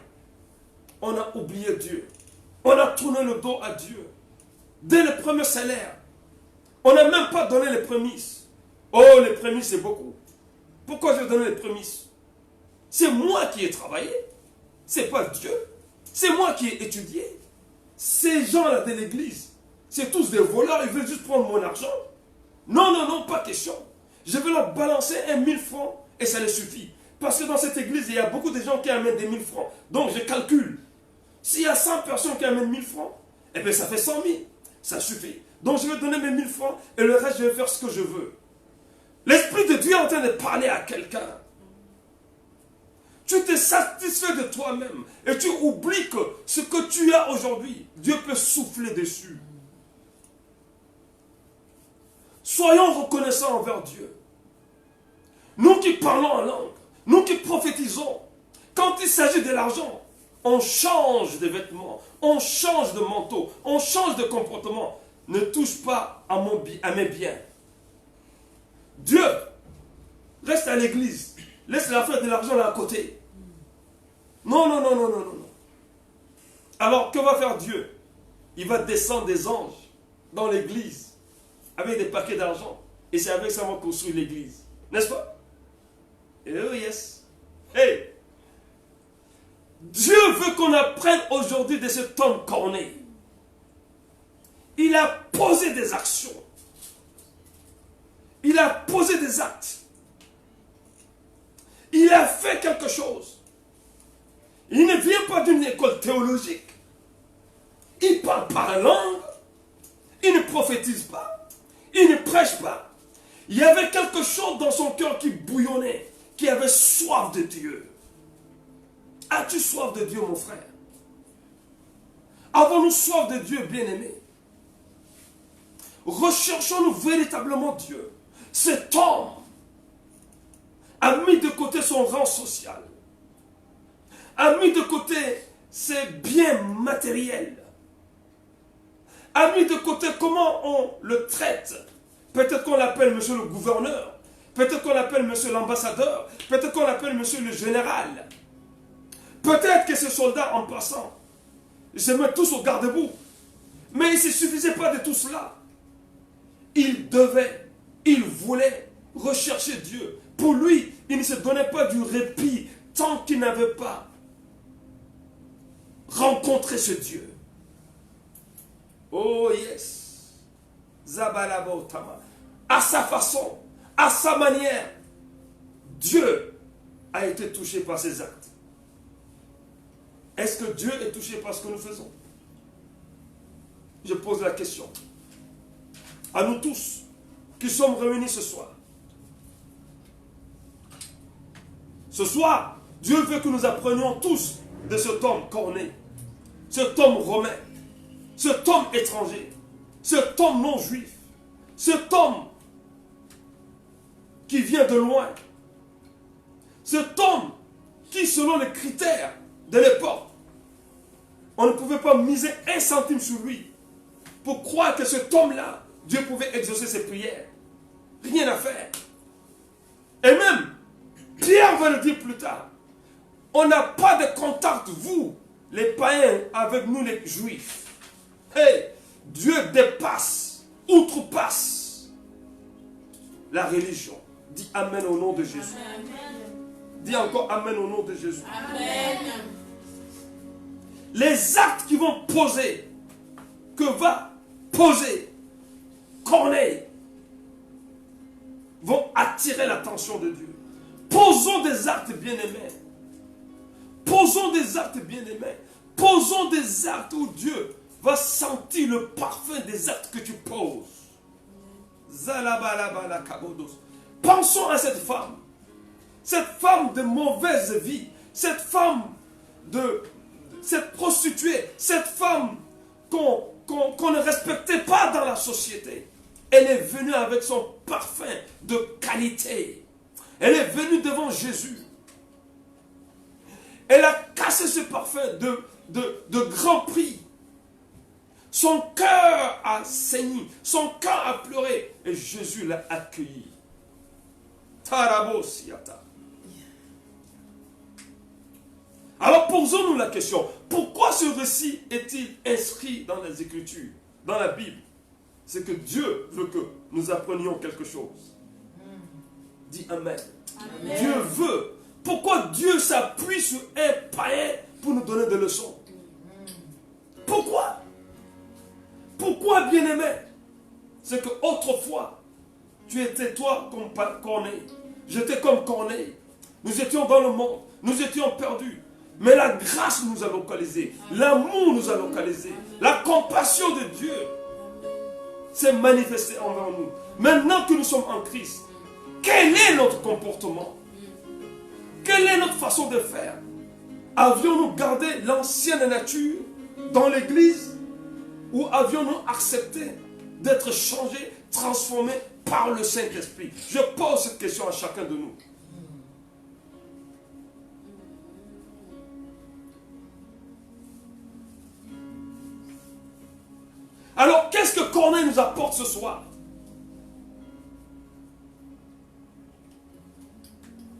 On a oublié Dieu. On a tourné le dos à Dieu. Dès le premier salaire, on n'a même pas donné les prémices. Oh, les prémices, c'est beaucoup. Pourquoi je donne les prémices? C'est moi qui ai travaillé. C'est pas Dieu. C'est moi qui ai étudié. Ces gens-là de l'église, c'est tous des voleurs. Ils veulent juste prendre mon argent. Non, non, non, pas question. Je vais leur balancer 1000 francs et ça les suffit. Parce que dans cette église, il y a beaucoup de gens qui amènent des 1000 francs. Donc je calcule. S'il y a 100 personnes qui amènent 1000 francs, eh bien ça fait 100 000. Ça suffit. Donc je vais donner mes 1000 francs et le reste, je vais faire ce que je veux. L'Esprit de Dieu est en train de parler à quelqu'un. Tu te satisfais de toi-même et tu oublies que ce que tu as aujourd'hui, Dieu peut souffler dessus. Soyons reconnaissants envers Dieu. Nous qui parlons en langue, nous qui prophétisons, quand il s'agit de l'argent, on change de vêtements, on change de manteau, on change de comportement. Ne touche pas à mes biens. Dieu, reste à l'église. Laisse l'affaire de l'argent là à côté. Non, non, non, non, non, non. Alors, que va faire Dieu? Il va descendre des anges dans l'église avec des paquets d'argent. Et c'est avec ça qu'on va construire l'église. N'est-ce pas? Oh yes. Hey! Dieu veut qu'on apprenne aujourd'hui de cet homme corné. Il a posé des actions. Il a posé des actes. Il a fait quelque chose. Il ne vient pas d'une école théologique. Il ne parle pas la langue. Il ne prophétise pas. Il ne prêche pas. Il y avait quelque chose dans son cœur qui bouillonnait, qui avait soif de Dieu. As-tu soif de Dieu, mon frère? Avons-nous soif de Dieu, bien-aimé? Recherchons-nous véritablement Dieu? Cet homme a mis de côté son rang social, a mis de côté ses biens matériels, a mis de côté comment on le traite. Peut-être qu'on l'appelle monsieur le gouverneur, peut-être qu'on l'appelle monsieur l'ambassadeur, peut-être qu'on l'appelle monsieur le général. Peut-être que ces soldats en passant, ils se mettent tous au garde-boue. Mais il ne se suffisait pas de tout cela. Il voulait rechercher Dieu. Pour lui, il ne se donnait pas du répit tant qu'il n'avait pas rencontré ce Dieu. Oh yes. Zabalabotama. À sa façon, à sa manière, Dieu a été touché par ses actes. Est-ce que Dieu est touché par ce que nous faisons? Je pose la question. À nous tous qui sommes réunis ce soir. Ce soir, Dieu veut que nous apprenions tous de cet homme corné, cet homme romain, cet homme étranger, cet homme non juif, cet homme qui vient de loin, cet homme qui, selon les critères de l'époque, on ne pouvait pas miser 1 centime sur lui pour croire que cet homme-là, Dieu pouvait exaucer ses prières. Rien à faire. Et même, Pierre va le dire plus tard, on n'a pas de contact, vous, les païens, avec nous les juifs. Hey, Dieu dépasse, outrepasse la religion. Dis Amen au nom de Jésus.
Amen.
Dis encore Amen au nom de Jésus.
Amen.
les actes qui vont poser, que va poser Corneille, vont attirer l'attention de Dieu. Posons des actes bien-aimés. Posons des actes bien-aimés. Posons des actes où Dieu va sentir le parfum des actes que tu poses. Pensons à cette femme de mauvaise vie, cette prostituée, cette femme qu'on ne respectait pas dans la société. Elle est venue avec son parfum de qualité. Elle est venue devant Jésus. Elle a cassé ce parfum de grand prix. Son cœur a saigné, son cœur a pleuré et Jésus l'a accueilli. Tarabosiata. Alors posons-nous la question, pourquoi ce récit est-il inscrit dans les Écritures, dans la Bible? C'est que Dieu veut que nous apprenions quelque chose. Dis Amen. Amen. Dieu veut. Pourquoi Dieu s'appuie sur un païen pour nous donner des leçons? Pourquoi? Pourquoi, bien-aimé? C'est que autrefois, tu étais toi comme Corneille. J'étais comme Corneille. Nous étions dans le monde. Nous étions perdus. Mais la grâce nous a localisés. L'amour nous a localisés. La compassion de Dieu s'est manifestée envers nous. Maintenant que nous sommes en Christ, quel est notre comportement? Quelle est notre façon de faire? Avions-nous gardé l'ancienne nature dans l'église? Ou avions-nous accepté d'être changés, transformés par le Saint-Esprit? Je pose cette question à chacun de nous. Alors, qu'est-ce que Corneille nous apporte ce soir?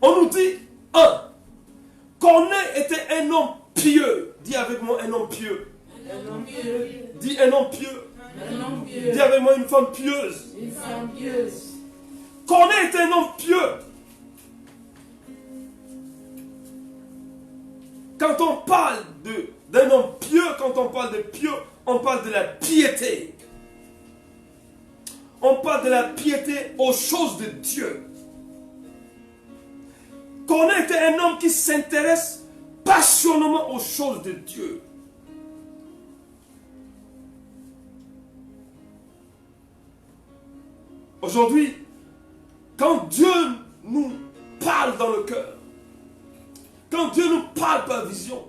On nous dit, Corneille était un homme pieux. Dis avec moi, un homme pieux.
Un homme pieux.
Dis un homme pieux.
Un homme pieux.
Dis avec moi, une femme pieuse.
Une femme pieuse.
Corneille était un homme pieux. Quand on parle d'un homme pieux, quand on parle de pieux, on parle de la piété. On parle de la piété aux choses de Dieu. Corneille était un homme qui s'intéresse passionnément aux choses de Dieu. Aujourd'hui, quand Dieu nous parle dans le cœur, quand Dieu nous parle par vision,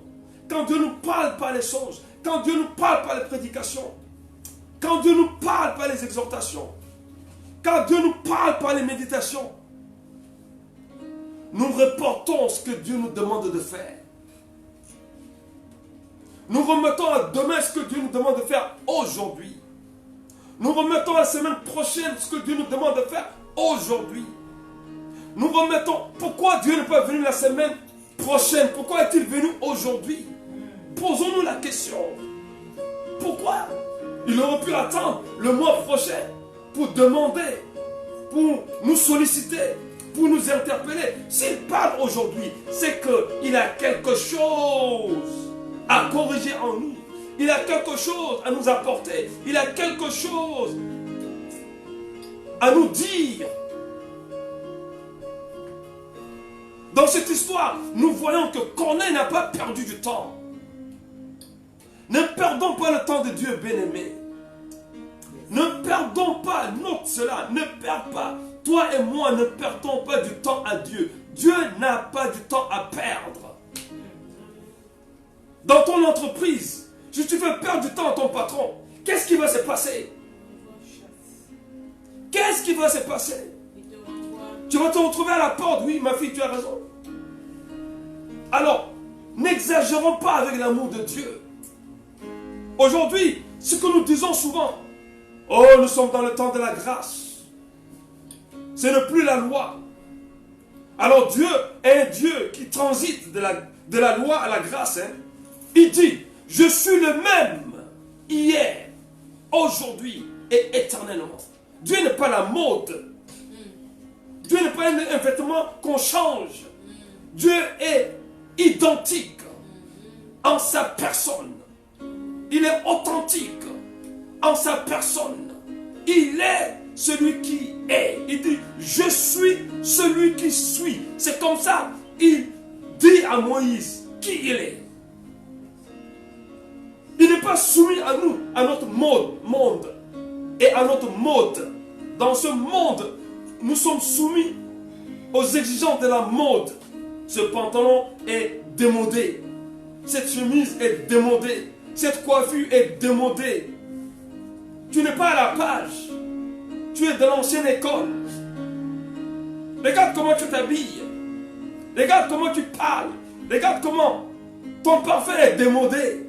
quand Dieu nous parle par les songes, quand Dieu nous parle par les prédications, quand Dieu nous parle par les exhortations, quand Dieu nous parle par les méditations, nous reportons ce que Dieu nous demande de faire. Nous remettons à demain ce que Dieu nous demande de faire aujourd'hui. Nous remettons à la semaine prochaine ce que Dieu nous demande de faire aujourd'hui. Nous remettons, pourquoi Dieu n'est pas venu la semaine prochaine? Pourquoi est-il venu aujourd'hui? Posons-nous la question. Pourquoi? Il aurait pu attendre le mois prochain pour demander, pour nous solliciter, pour nous interpeller. S'il parle aujourd'hui, c'est qu'il a quelque chose à corriger en nous. Il a quelque chose à nous apporter. Il a quelque chose à nous dire. Dans cette histoire, nous voyons que Corneille n'a pas perdu du temps. Ne perdons pas le temps de Dieu, bien-aimé. Ne perdons pas, note cela, ne perds pas. Toi et moi ne perdons pas du temps à Dieu. Dieu n'a pas du temps à perdre. Dans ton entreprise, si tu fais perdre du temps à ton patron, qu'est-ce qui va se passer? Qu'est-ce qui va se passer? Tu vas te retrouver à la porte. Oui, ma fille, tu as raison. Alors, n'exagérons pas avec l'amour de Dieu. Aujourd'hui, ce que nous disons souvent, oh, nous sommes dans le temps de la grâce. Ce n'est plus la loi. Alors Dieu est un Dieu qui transite de la loi à la grâce. Il dit, je suis le même hier, aujourd'hui et éternellement. Dieu n'est pas la mode. Dieu n'est pas un vêtement qu'on change. Dieu est identique. en sa personne. Il est authentique en sa personne. Il est celui qui est. Il dit, je suis celui qui suis. C'est comme ça, il dit à Moïse qui il est. Il n'est pas soumis à nous, à notre monde et à notre mode. Dans ce monde, nous sommes soumis aux exigences de la mode. Ce pantalon est démodé. Cette chemise est démodée. Cette coiffure est démodée. Tu n'es pas à la page. Tu es de l'ancienne école. Regarde comment tu t'habilles. Regarde comment tu parles. Regarde comment ton parfum est démodé.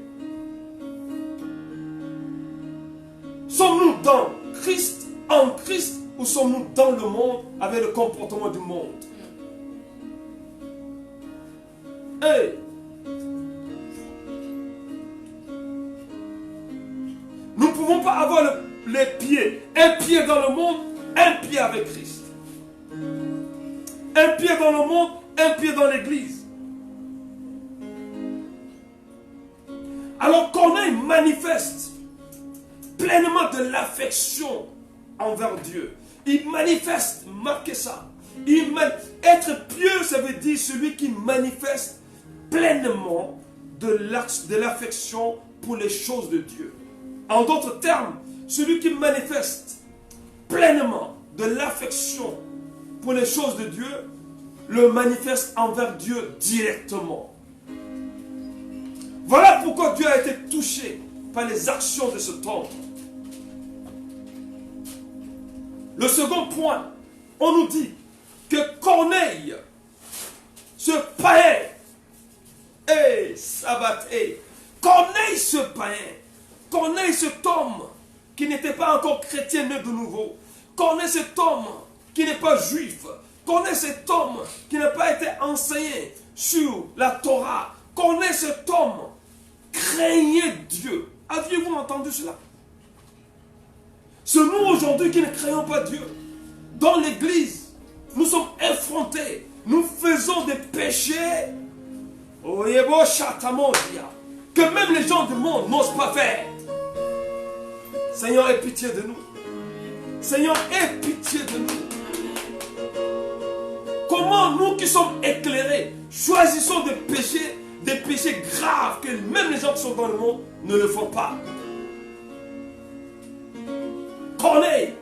Sommes-nous dans Christ, en Christ, ou sommes-nous dans le monde avec le comportement du monde? Hey! Nous ne pouvons pas avoir les pieds, un pied dans le monde, un pied avec Christ. Un pied dans le monde, un pied dans l'église. Alors Corneille manifeste pleinement de l'affection envers Dieu. Il manifeste, marquez ça. Être pieux, ça veut dire celui qui manifeste pleinement de l'affection pour les choses de Dieu. En d'autres termes, celui qui manifeste pleinement de l'affection pour les choses de Dieu, le manifeste envers Dieu directement. Voilà pourquoi Dieu a été touché par les actions de cet homme. Le second point, on nous dit que Corneille, ce païen, Corneille ce païen, Corneille cet homme qui n'était pas encore chrétien né de nouveau, Corneille cet homme qui n'est pas juif, Corneille cet homme qui n'a pas été enseigné sur la Torah, Corneille cet homme craignait Dieu. Aviez-vous entendu cela? C'est nous aujourd'hui qui ne craignons pas Dieu. Dans l'église, nous sommes effrontés. Nous faisons des péchés que même les gens du monde n'osent pas faire. Seigneur, aie pitié de nous. Seigneur, aie pitié de nous. Comment nous qui sommes éclairés, choisissons des péchés graves que même les gens qui sont dans le monde ne le font pas? Corneille,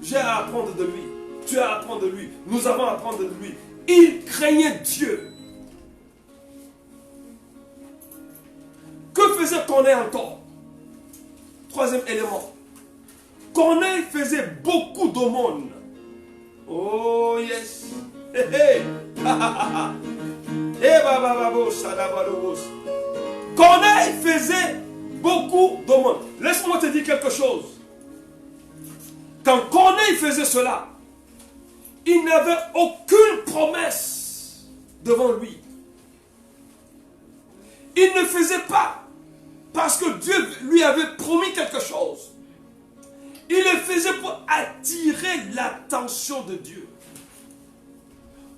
j'ai à apprendre de lui. Tu as à apprendre de lui. Nous avons à apprendre de lui. Il craignait Dieu. Que faisait Corneille encore? Troisième élément. Corneille faisait beaucoup d'aumônes. Oh yes. Corneille faisait beaucoup d'aumônes. Laisse-moi te dire quelque chose. Quand Corneille faisait cela, il n'avait aucune promesse devant lui. Il ne faisait pas parce que Dieu lui avait promis quelque chose. Il le faisait pour attirer l'attention de Dieu.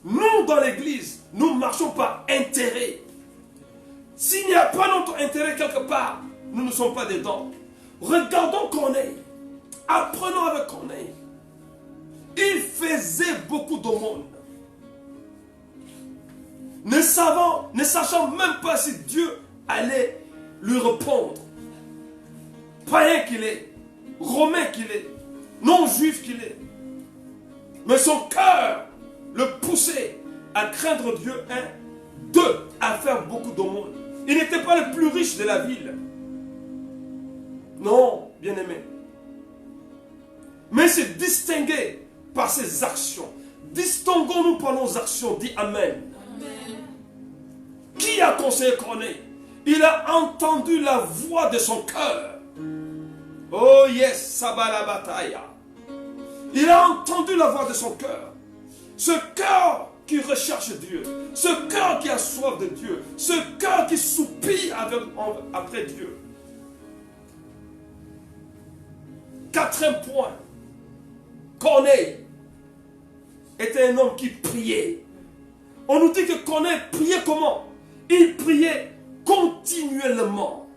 Nous, dans l'église, nous marchons par intérêt. S'il n'y a pas notre intérêt quelque part, nous ne sommes pas dedans. Regardons Corneille. Apprenons avec Corneille. Il faisait beaucoup d'aumônes. Ne sachant même pas si Dieu allait lui répondre. Païen qu'il est, romain qu'il est, non-juif qu'il est. Mais son cœur le poussait à craindre Dieu, un. Deux, à faire beaucoup d'aumônes. Il n'était pas le plus riche de la ville. Non, bien-aimé. Mais il s'est distingué par ses actions. Distinguons-nous par nos actions. Dis Amen. Amen. Qui a conseillé Corneille? Il a entendu la voix de son cœur. Oh yes, Sabala Bataya. Il a entendu la voix de son cœur. Ce cœur qui recherche Dieu. Ce cœur qui a soif de Dieu. Ce cœur qui soupire après Dieu. Quatrième point. Corneille était un homme qui priait. On nous dit que Corneille priait comment? Il priait continuellement.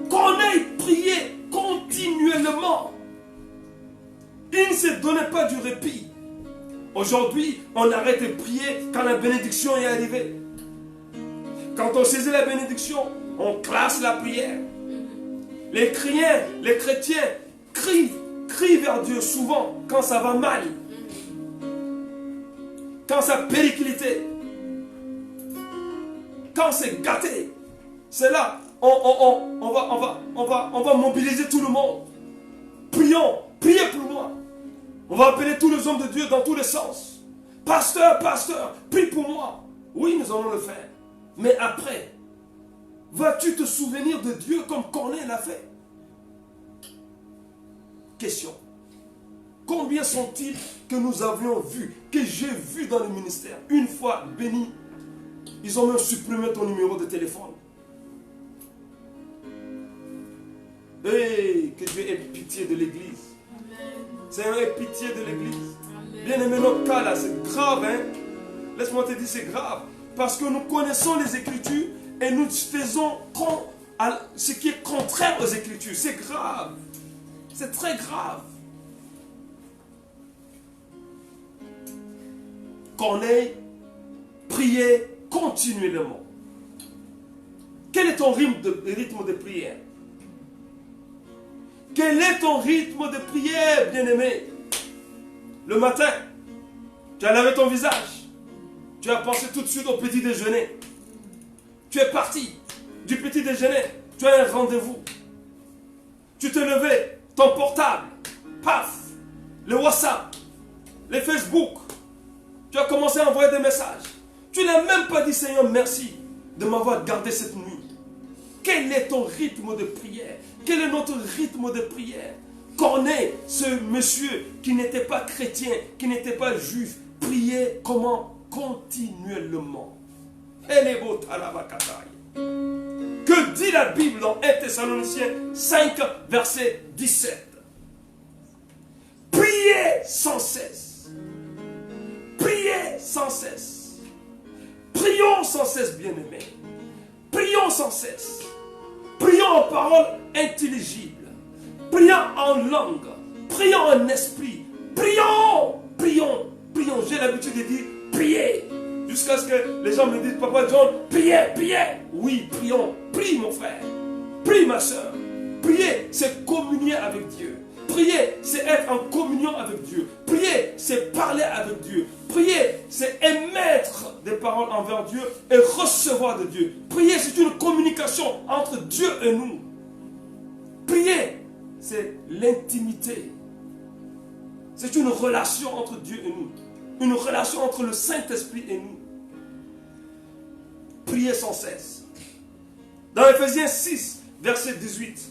Qu'on ait prié continuellement. Il ne se donnait pas du répit. Aujourd'hui, on arrête de prier quand la bénédiction est arrivée. Quand on saisit la bénédiction, on classe la prière. Les chrétiens crient vers Dieu souvent quand ça va mal. Quand ça périclité. Quand c'est gâté. C'est là, on va mobiliser tout le monde. Prions, priez pour moi. On va appeler tous les hommes de Dieu dans tous les sens. Pasteur, prie pour moi. Oui, nous allons le faire. Mais après, vas-tu te souvenir de Dieu comme Corneille l'a fait? Question. Combien sont-ils que nous avions vus, que j'ai vu dans le ministère? Une fois béni, ils ont même supprimé ton numéro de téléphone. Hey, que Dieu ait pitié de l'église. Seigneur, aie pitié de l'église. Bien aimé, notre cas là, c'est grave, hein? Laisse-moi te dire, c'est grave. Parce que nous connaissons les Écritures et nous faisons ce qui est contraire aux Écritures. C'est grave. C'est très grave. Corneille priait continuellement. Quel est ton rythme de prière? Quel est ton rythme de prière, bien-aimé? Le matin, tu as lavé ton visage. Tu as pensé tout de suite au petit déjeuner. Tu es parti du petit déjeuner. Tu as un rendez-vous. Tu te levais, ton portable, paf, le WhatsApp, les Facebook. Tu as commencé à envoyer des messages. Tu n'as même pas dit, Seigneur, merci de m'avoir gardé cette nuit. Quel est ton rythme de prière? Quel est notre rythme de prière? Corneille, ce monsieur qui n'était pas chrétien, qui n'était pas juif, priait comment? Continuellement. Que dit la Bible dans 1 Thessaloniciens 5, verset 17? Priez sans cesse. Priez sans cesse. Prions sans cesse, bien-aimés. Prions sans cesse. Prions en paroles intelligibles. Prions en langue. Prions en esprit. Prions. Prions. Prions. J'ai l'habitude de dire priez. Jusqu'à ce que les gens me disent, Papa John, priez, priez. Oui, prions. Prie, mon frère. Prie, ma soeur. Prier, c'est communier avec Dieu. Prier, c'est être en communion avec Dieu. Prier, c'est parler avec Dieu. Prier, c'est émettre des paroles envers Dieu et recevoir de Dieu. Prier, c'est une communication entre Dieu et nous. Prier, c'est l'intimité. C'est une relation entre Dieu et nous. Une relation entre le Saint-Esprit et nous. Priez sans cesse. Dans Ephésiens 6, verset 18,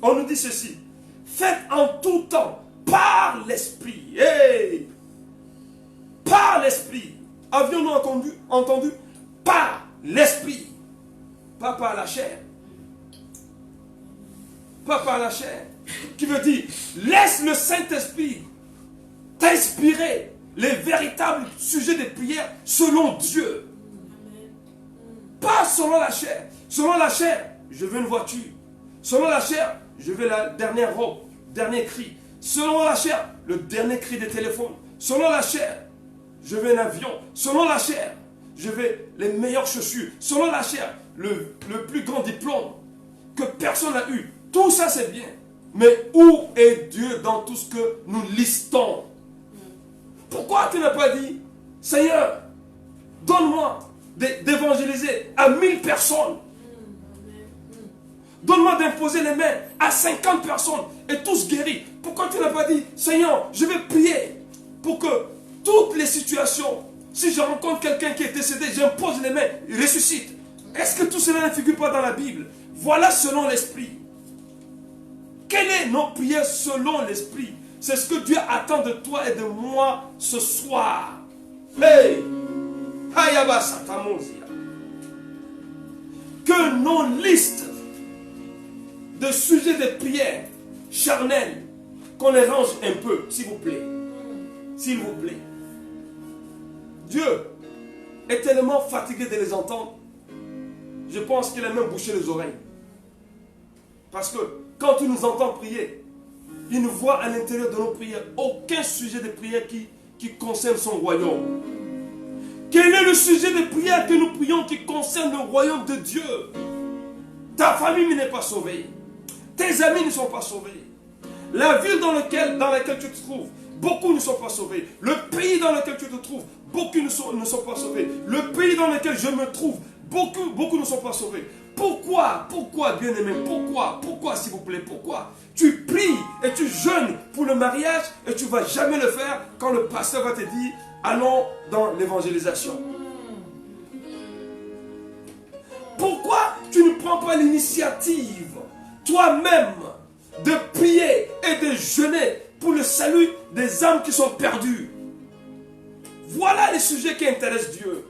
on nous dit ceci. Faites en tout temps par l'Esprit. Hey! Par l'Esprit. Avions-nous entendu? Par l'Esprit. Pas par la chair. Pas par la chair. Qui veut dire, laisse le Saint-Esprit t'inspirer les véritables sujets de prière selon Dieu. Pas selon la chair. Selon la chair, je veux une voiture. Selon la chair, je veux la dernière robe, dernier cri. Selon la chair, le dernier cri de téléphone. Selon la chair, je veux un avion. Selon la chair, je veux les meilleures chaussures. Selon la chair, le plus grand diplôme que personne n'a eu. Tout ça, c'est bien. Mais où est Dieu dans tout ce que nous listons? Pourquoi tu n'as pas dit, Seigneur, donne-moi d'évangéliser à 1000 personnes. Donne-moi d'imposer les mains à 50 personnes et tous guéris. Pourquoi tu n'as pas dit, Seigneur, je vais prier pour que toutes les situations, si je rencontre quelqu'un qui est décédé, j'impose les mains, il ressuscite. Est-ce que tout cela ne figure pas dans la Bible? Voilà selon l'Esprit. Quelle est nos prières selon l'Esprit? C'est ce que Dieu attend de toi et de moi ce soir. Hey! Que nos listes de sujets de prière charnels, qu'on les range un peu, s'il vous plaît. S'il vous plaît. Dieu est tellement fatigué de les entendre. Je pense qu'il a même bouché les oreilles. Parce que quand il nous entend prier, il ne voit à l'intérieur de nos prières aucun sujet de prière qui concerne son royaume. Quel est le sujet de prière que nous prions qui concerne le royaume de Dieu? Ta famille n'est pas sauvée. Tes amis ne sont pas sauvés. La ville dans laquelle tu te trouves, beaucoup ne sont pas sauvés. Le pays dans lequel tu te trouves, beaucoup ne sont pas sauvés. Le pays dans lequel je me trouve, beaucoup ne sont pas sauvés. Pourquoi, bien-aimé, pourquoi, s'il vous plaît, pourquoi tu pries et tu jeûnes pour le mariage et tu ne vas jamais le faire quand le pasteur va te dire, allons dans l'évangélisation? Pourquoi tu ne prends pas l'initiative, toi-même, de prier et de jeûner pour le salut des âmes qui sont perdues? Voilà les sujets qui intéressent Dieu.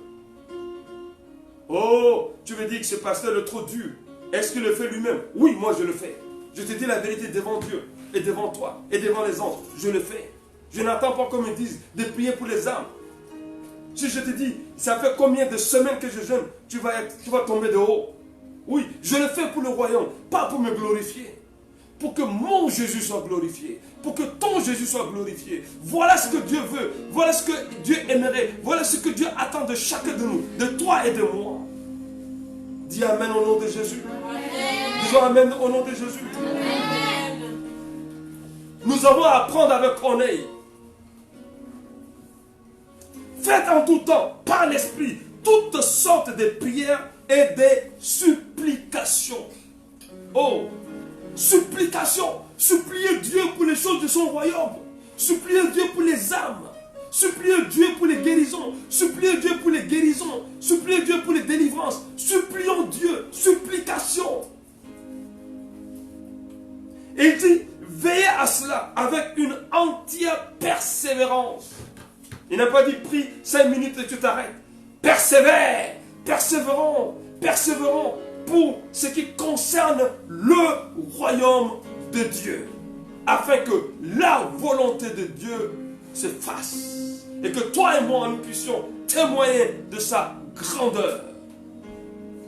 Oh, tu veux dire que ce pasteur est trop dur. Est-ce qu'il le fait lui-même? Oui, moi je le fais. Je te dis la vérité devant Dieu et devant toi et devant les anges. Je le fais. Je n'attends pas qu'on me dise de prier pour les âmes. Si je te dis, ça fait combien de semaines que je jeûne, tu vas tomber de haut. Oui, je le fais pour le royaume, pas pour me glorifier. Pour que mon Jésus soit glorifié. Pour que ton Jésus soit glorifié. Voilà ce que Dieu veut. Voilà ce que Dieu aimerait. Voilà ce que Dieu attend de chacun de nous. De toi et de moi. Dis Amen au nom de Jésus. Disons Amen au nom de Jésus.
Amen.
Nous avons à apprendre avec honneur. Faites en tout temps, par l'Esprit, toutes sortes de prières et de supplications. Oh! Supplication, supplier Dieu pour les choses de son royaume, supplier Dieu pour les âmes, supplier Dieu pour les guérisons, supplier Dieu pour les guérisons, supplier Dieu pour les délivrances, supplions Dieu, supplication. Et il dit, veillez à cela avec une entière persévérance. Il n'a pas dit prie 5 minutes et tu t'arrêtes. Persévère, persévérons, persévérons. Pour ce qui concerne le royaume de Dieu, afin que la volonté de Dieu se fasse et que toi et moi nous puissions témoigner de sa grandeur,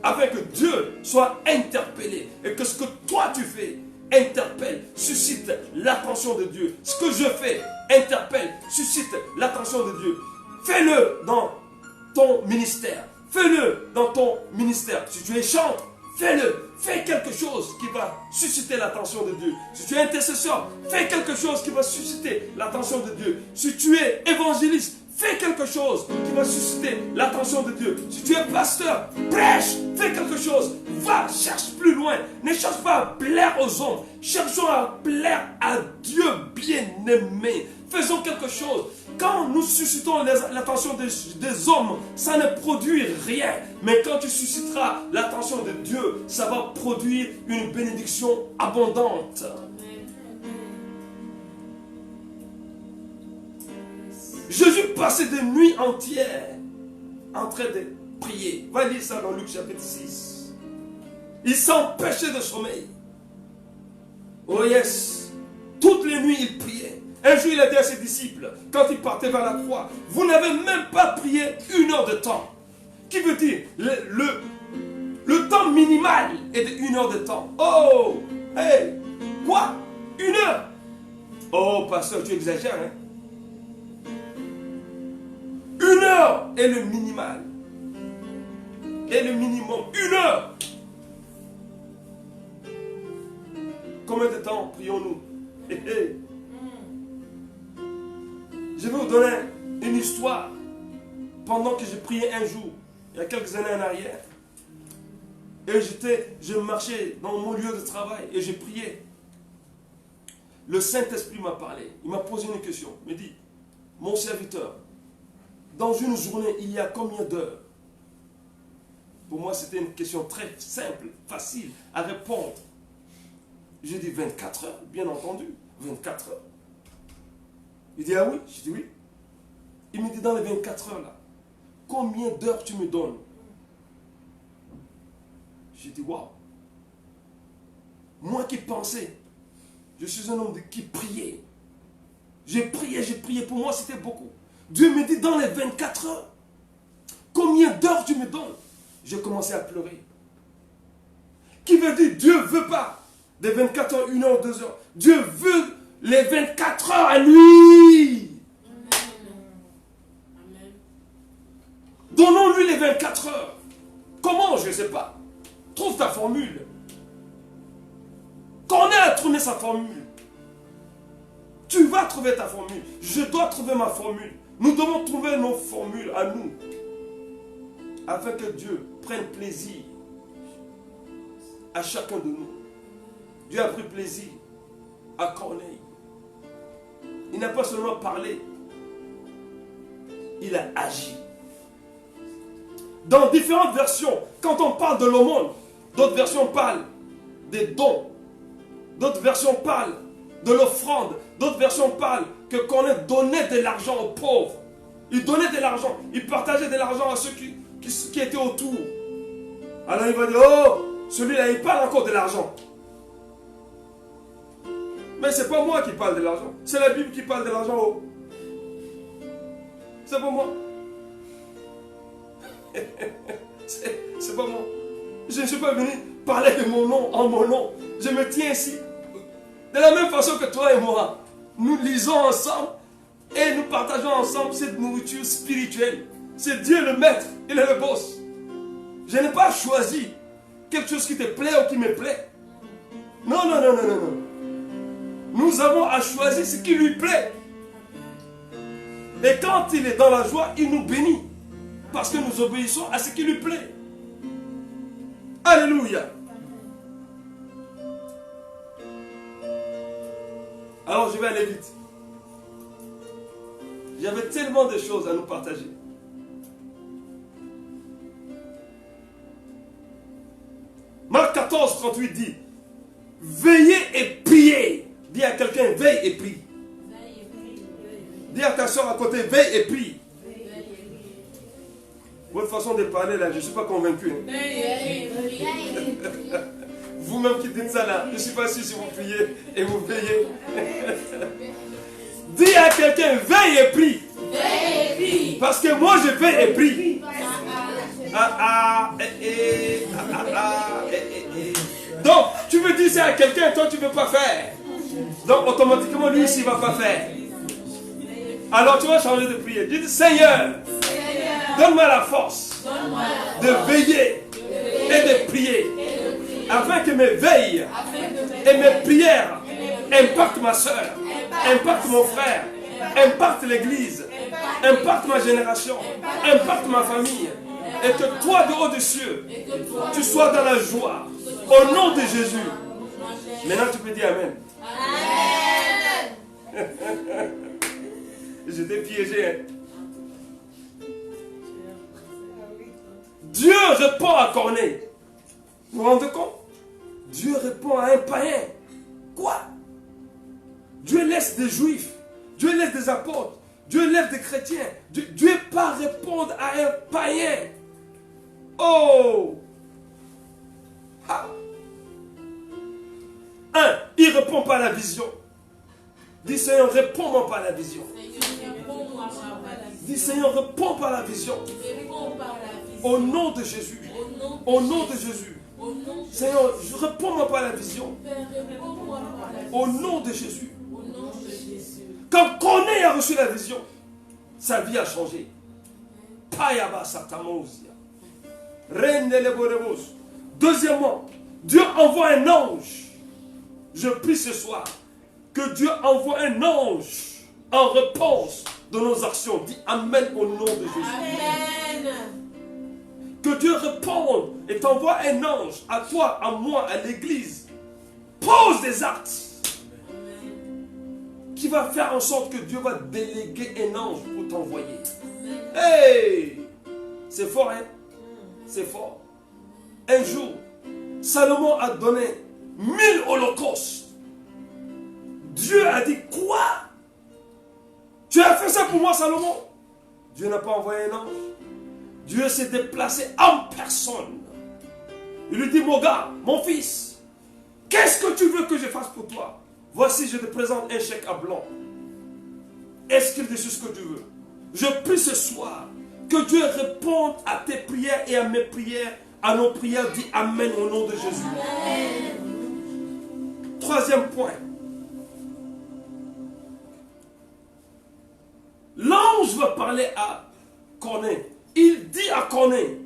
afin que Dieu soit interpellé et que ce que toi tu fais interpelle, suscite l'attention de Dieu. Ce que je fais interpelle, suscite l'attention de Dieu. Fais-le dans ton ministère. Fais-le dans ton ministère. Si tu es chanteur, fais-le. Fais quelque chose qui va susciter l'attention de Dieu. Si tu es intercesseur, fais quelque chose qui va susciter l'attention de Dieu. Si tu es évangéliste, fais quelque chose qui va susciter l'attention de Dieu. Si tu es pasteur, prêche, fais quelque chose. Va, cherche plus loin. Ne cherche pas à plaire aux hommes. Cherchons à plaire à Dieu bien-aimé. Faisons quelque chose. Quand nous suscitons l'attention des hommes, ça ne produit rien. Mais quand tu susciteras l'attention de Dieu, ça va produire une bénédiction abondante. Jésus passait des nuits entières en train de prier. Va lire ça dans Luc chapitre 6. Il s'empêchait de sommeil. Oh yes. Toutes les nuits, il priait. Un jour, il a dit à ses disciples, quand il partait vers la croix, vous n'avez même pas prié 1 heure de temps. Qui veut dire, le temps minimal est de 1 heure de temps. Oh, hey, quoi? 1 heure? Oh, pasteur, tu exagères, hein? 1 heure est le minimal. Et le minimum. 1 heure. Combien de temps prions-nous? Je vais vous donner une histoire. Pendant que je priais un jour, il y a quelques années en arrière, et je marchais dans mon lieu de travail et je priais. Le Saint-Esprit m'a parlé. Il m'a posé une question. Il m'a dit, mon serviteur, dans une journée, il y a combien d'heures? Pour moi, c'était une question très simple, facile à répondre. J'ai dit 24 heures, bien entendu, 24 heures. Il dit, ah oui? J'ai dit oui. Il me dit, dans les 24 heures là, combien d'heures tu me donnes? J'ai dit, waouh. Moi qui pensais, je suis un homme qui priait. J'ai prié, pour moi c'était beaucoup. Dieu me dit, dans les 24 heures, combien d'heure tu me donnes? J'ai commencé à pleurer. Qui veut dire Dieu ne veut pas des 24 heures, 1 heure, 2 heures. Dieu veut les 24 heures à lui. Donnons-lui les 24 heures. Comment? Je ne sais pas. Trouve ta formule. Qu'on ait à trouver sa formule. Tu vas trouver ta formule. Je dois trouver ma formule. Nous devons trouver nos formules à nous. Afin que Dieu prenne plaisir à chacun de nous. Dieu a pris plaisir à Corneille. Il n'a pas seulement parlé. Il a agi. Dans différentes versions, quand on parle de l'aumône, d'autres versions parlent des dons. D'autres versions parlent de l'offrande. D'autres versions parlent que Corneille donnait de l'argent aux pauvres. Il donnait de l'argent. Il partageait de l'argent à ceux qui étaient autour. Alors il va dire, oh, celui-là, il parle encore de l'argent. Mais ce n'est pas moi qui parle de l'argent. C'est la Bible qui parle de l'argent. Oh. C'est pas moi. C'est pas moi. Je ne suis pas venu parler de mon nom en mon nom. Je me tiens ici. De la même façon que toi et moi, nous lisons ensemble et nous partageons ensemble cette nourriture spirituelle. C'est Dieu le maître, il est le boss. Je n'ai pas choisi quelque chose qui te plaît ou qui me plaît. Non, non, non, non, non, non. Nous avons à choisir ce qui lui plaît. Et quand il est dans la joie, il nous bénit. Parce que nous obéissons à ce qui lui plaît. Alléluia. Alors je vais aller vite. J'avais tellement de choses à nous partager. Marc 14, 38 dit, veillez et priez. Dis à quelqu'un, veille et prie. Dis à ta soeur à côté, veille et prie. Votre façon de parler là, je ne suis pas convaincu. Hein. Vous-même qui dites ça là, je ne suis pas sûr si vous priez et vous veillez. Dis à quelqu'un, veille et prie. Parce que moi je veille et prie. Donc, tu veux dire ça à quelqu'un, toi tu ne veux pas faire. Donc, automatiquement, lui ici ne va pas faire. Alors, tu vas changer de prière. Dis, Seigneur, donne-moi la force de veiller et de prier. Afin que mes veilles et mes prières impactent ma soeur, impactent mon frère, impactent l'église, impactent ma génération, impactent ma famille. Et que toi, de haut des cieux, tu sois dans la joie. Au nom de Jésus. Maintenant, tu peux dire Amen. Amen. J'étais piégé. Hein. Dieu répond à Corneille. Vous vous rendez compte? Dieu répond à un païen. Quoi? Dieu laisse des juifs. Dieu laisse des apôtres. Dieu laisse des chrétiens. Dieu n'est pas répondre à un païen. Oh! Ah. Il ne répond pas à la vision. Dis Seigneur, réponds-moi pas à la vision. Dis Seigneur, réponds pas à la vision. Au nom de Jésus. Au nom de Jésus. Seigneur, réponds-moi pas à la vision. Au nom de Jésus. Quand Corneille a reçu la vision, sa vie a changé. Deuxièmement, Dieu envoie un ange. Je prie ce soir que Dieu envoie un ange en réponse de nos actions. Dis Amen au nom de Jésus. Amen. Que Dieu réponde et t'envoie un ange à toi, à moi, à l'église. Pose des actes qui va faire en sorte que Dieu va déléguer un ange pour t'envoyer. Hey! C'est fort, hein? C'est fort. Un jour, Salomon a donné 1000 holocaustes. Dieu a dit, quoi? Tu as fait ça pour moi, Salomon? Dieu n'a pas envoyé un ange. Dieu s'est déplacé en personne. Il lui dit, mon gars, mon fils, qu'est-ce que tu veux que je fasse pour toi? Voici, je te présente un chèque à blanc. Est-ce qu'il te suit ce que tu veux? Je prie ce soir Que Dieu réponde à tes prières et à mes prières, à nos prières. Dis Amen au nom de Jésus. Amen. Troisième point. L'ange va parler à Corneille. Il dit à Corneille,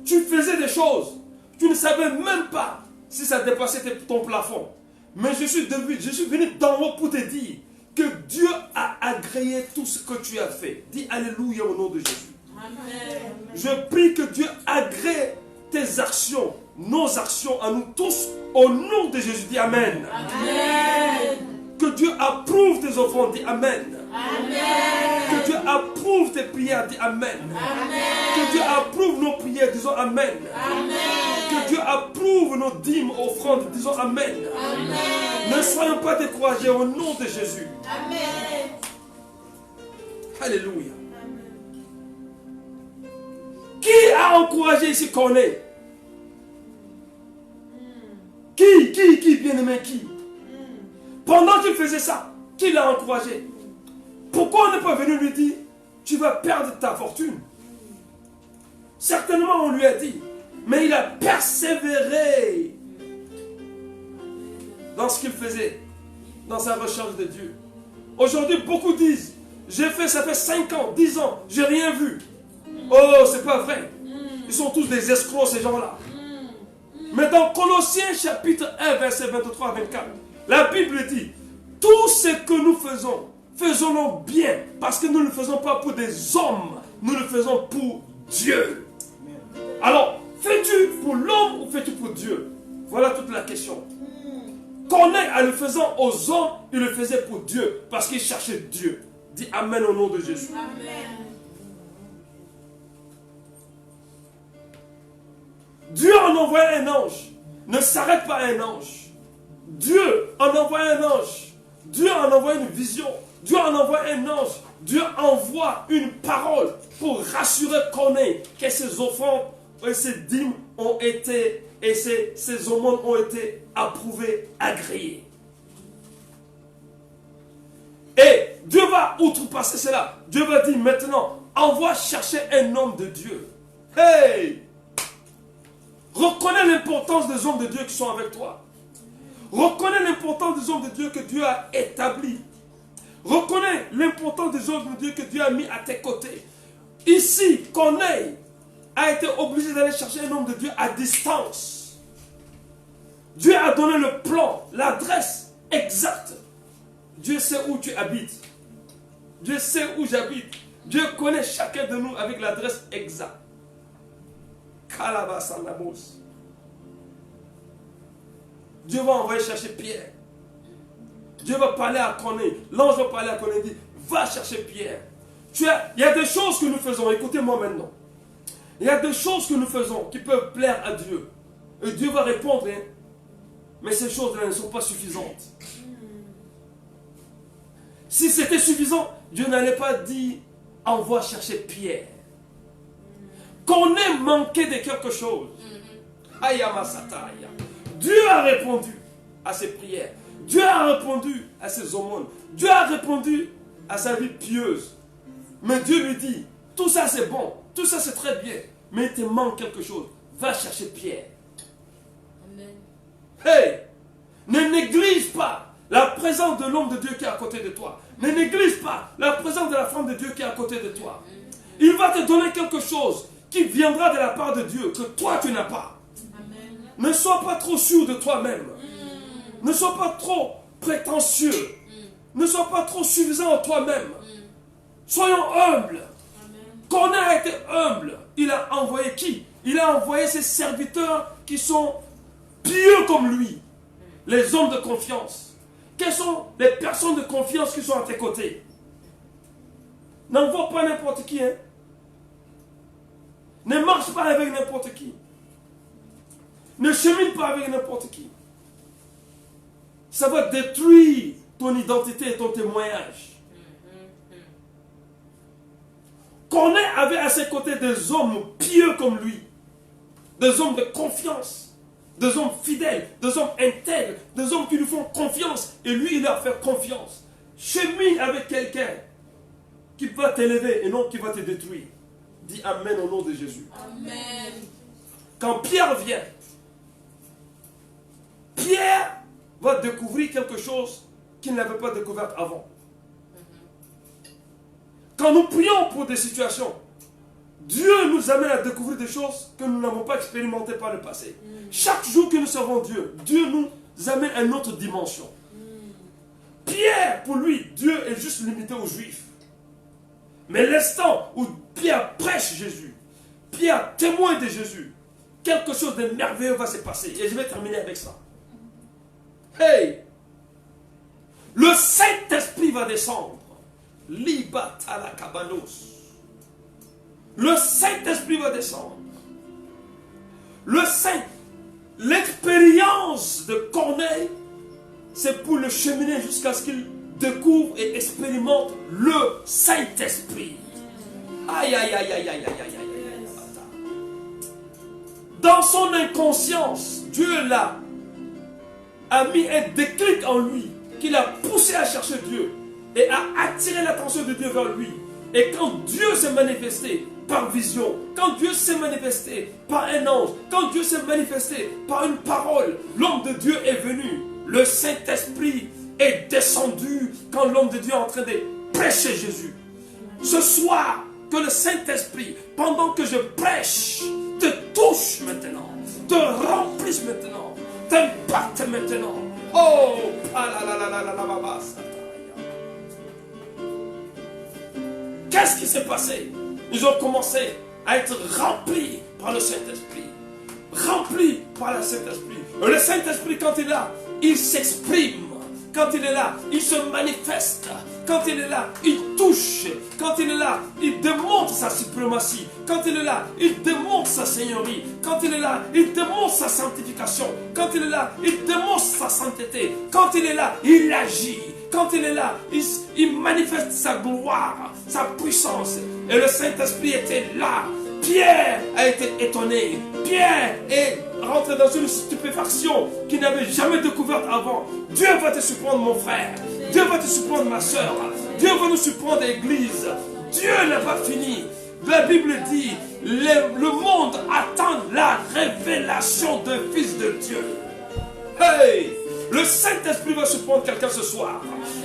tu faisais des choses, tu ne savais même pas si ça dépassait ton plafond. Mais je suis venu d'en haut pour te dire que Dieu a agréé tout ce que tu as fait. Dis Alléluia au nom de Jésus. Amen. Je prie que Dieu agrée tes actions, nos actions à nous tous, au nom de Jésus. Dis Amen. Amen. Que Dieu approuve tes offrandes. Dis Amen. Amen. Que Dieu approuve tes prières. Dis Amen. Amen. Que Dieu approuve nos prières. Disons Amen. Amen. Que Dieu approuve nos dîmes, offrandes. Disons Amen. Amen. Ne soyons pas découragés au nom de Jésus. Amen. Alléluia. Amen. Qui a encouragé ici Corneille? Qui, bien-aimé, qui? Pendant qu'il faisait ça, qui l'a encouragé? Pourquoi on n'est pas venu lui dire, tu vas perdre ta fortune? Certainement on lui a dit, mais il a persévéré dans ce qu'il faisait, dans sa recherche de Dieu. Aujourd'hui, beaucoup disent, ça fait 5 ans, 10 ans, j'ai rien vu. Oh, c'est pas vrai. Ils sont tous des escrocs, ces gens-là. Mais dans Colossiens chapitre 1, verset 23 à 24, la Bible dit, tout ce que nous faisons, faisons-le bien, parce que nous ne le faisons pas pour des hommes, nous le faisons pour Dieu. Alors, fais-tu pour l'homme ou fais-tu pour Dieu? Voilà toute la question. Corneille, en le faisant aux hommes, il le faisait pour Dieu, parce qu'il cherchait Dieu. Dis Amen au nom de Jésus. Amen. Dieu en envoie un ange. Ne s'arrête pas à un ange. Dieu en envoie un ange. Dieu en envoie une vision. Dieu en envoie un ange. Dieu envoie une parole pour rassurer Corneille que ses offrandes et ses dîmes ont été, et ses aumônes ont été approuvées, agréées. Et Dieu va outrepasser cela. Dieu va dire maintenant, envoie chercher un homme de Dieu. Hey! Reconnais l'importance des hommes de Dieu qui sont avec toi. Reconnais l'importance des hommes de Dieu que Dieu a établis. Reconnais l'importance des hommes de Dieu que Dieu a mis à tes côtés. Ici, Corneille a été obligé d'aller chercher un homme de Dieu à distance. Dieu a donné le plan, l'adresse exacte. Dieu sait où tu habites. Dieu sait où j'habite. Dieu connaît chacun de nous avec l'adresse exacte. Dieu va envoyer chercher Pierre. Dieu va parler à Corneille. L'ange va parler à Corneille. Il dit, va chercher Pierre. Il y a des choses que nous faisons. Écoutez-moi maintenant. Il y a des choses que nous faisons qui peuvent plaire à Dieu. Et Dieu va répondre. Hein, mais ces choses-là ne sont pas suffisantes. Si c'était suffisant, Dieu n'allait pas dire, envoie chercher Pierre. Corneille manquait de quelque chose. Dieu a répondu à ses prières. Dieu a répondu à ses aumônes. Dieu a répondu à sa vie pieuse. Mais Dieu lui dit, tout ça c'est bon, tout ça c'est très bien, mais il te manque quelque chose. Va chercher Pierre. Amen. Hey, ne néglige pas la présence de l'homme de Dieu qui est à côté de toi. Ne néglige pas la présence de la femme de Dieu qui est à côté de toi. Il va te donner quelque chose qui viendra de la part de Dieu, que toi tu n'as pas. Amen. Ne sois pas trop sûr de toi-même. Ne sois pas trop prétentieux. Ne sois pas trop suffisant en toi-même. Soyons humbles. Corneille a été humble. Il a envoyé qui? Il a envoyé ses serviteurs qui sont pieux comme lui. Les hommes de confiance. Quelles sont les personnes de confiance qui sont à tes côtés? N'envoie pas n'importe qui, hein? Ne marche pas avec n'importe qui. Ne chemine pas avec n'importe qui. Ça va détruire ton identité et ton témoignage. Corneille avait à ses côtés des hommes pieux comme lui. Des hommes de confiance. Des hommes fidèles. Des hommes intègres. Des hommes qui lui font confiance. Et lui, il leur fait confiance. Chemine avec quelqu'un qui va t'élever et non qui va te détruire. Dis Amen au nom de Jésus.
Amen.
Quand Pierre vient, Pierre va découvrir quelque chose qu'il n'avait pas découvert avant. Quand nous prions pour des situations, Dieu nous amène à découvrir des choses que nous n'avons pas expérimentées par le passé. Chaque jour que nous servons Dieu, Dieu nous amène à une autre dimension. Pierre, pour lui, Dieu est juste limité aux Juifs. Mais l'instant où Pierre prêche Jésus, Pierre témoigne de Jésus, quelque chose de merveilleux va se passer. Et je vais terminer avec ça. Hey! Le Saint-Esprit va descendre. Libatala kabanos. Le Saint-Esprit va descendre. L'expérience de Corneille, c'est pour le cheminer jusqu'à ce qu'il découvre et expérimente le Saint-Esprit. Aïe, aïe, aïe, aïe, aïe, aïe, aïe, aïe. Dans son inconscience, Dieu là a mis un déclic en lui qui l'a poussé à chercher Dieu et a attiré l'attention de Dieu vers lui. Et quand Dieu s'est manifesté par vision, quand Dieu s'est manifesté par un ange, quand Dieu s'est manifesté par une parole, l'homme de Dieu est venu. Le Saint-Esprit est descendu quand l'homme de Dieu est en train de prêcher Jésus. Ce soir, que le Saint-Esprit, pendant que je prêche, te touche maintenant, te remplisse maintenant, t'impacte maintenant. Oh, qu'est-ce qui s'est passé? Ils ont commencé à être remplis par le Saint-Esprit. Remplis par le Saint-Esprit. Le Saint-Esprit, quand il est là, il s'exprime. Quand il est là, il se manifeste. Quand il est là, il touche. Quand il est là, il démontre sa suprématie. Quand il est là, il démontre sa seigneurie. Quand il est là, il démontre sa sanctification. Quand il est là, il démontre sa sainteté. Quand il est là, il agit. Quand il est là, il manifeste sa gloire, sa puissance. Et le Saint-Esprit était là. Pierre a été étonné. Pierre est rentré dans une stupéfaction qu'il n'avait jamais découverte avant. Dieu va te surprendre, mon frère. Dieu va te surprendre, ma soeur. Dieu va nous surprendre, l'église. Dieu n'a pas fini. La Bible dit, le monde attend la révélation d'un Fils de Dieu. Hey! Le Saint-Esprit va surprendre quelqu'un ce soir.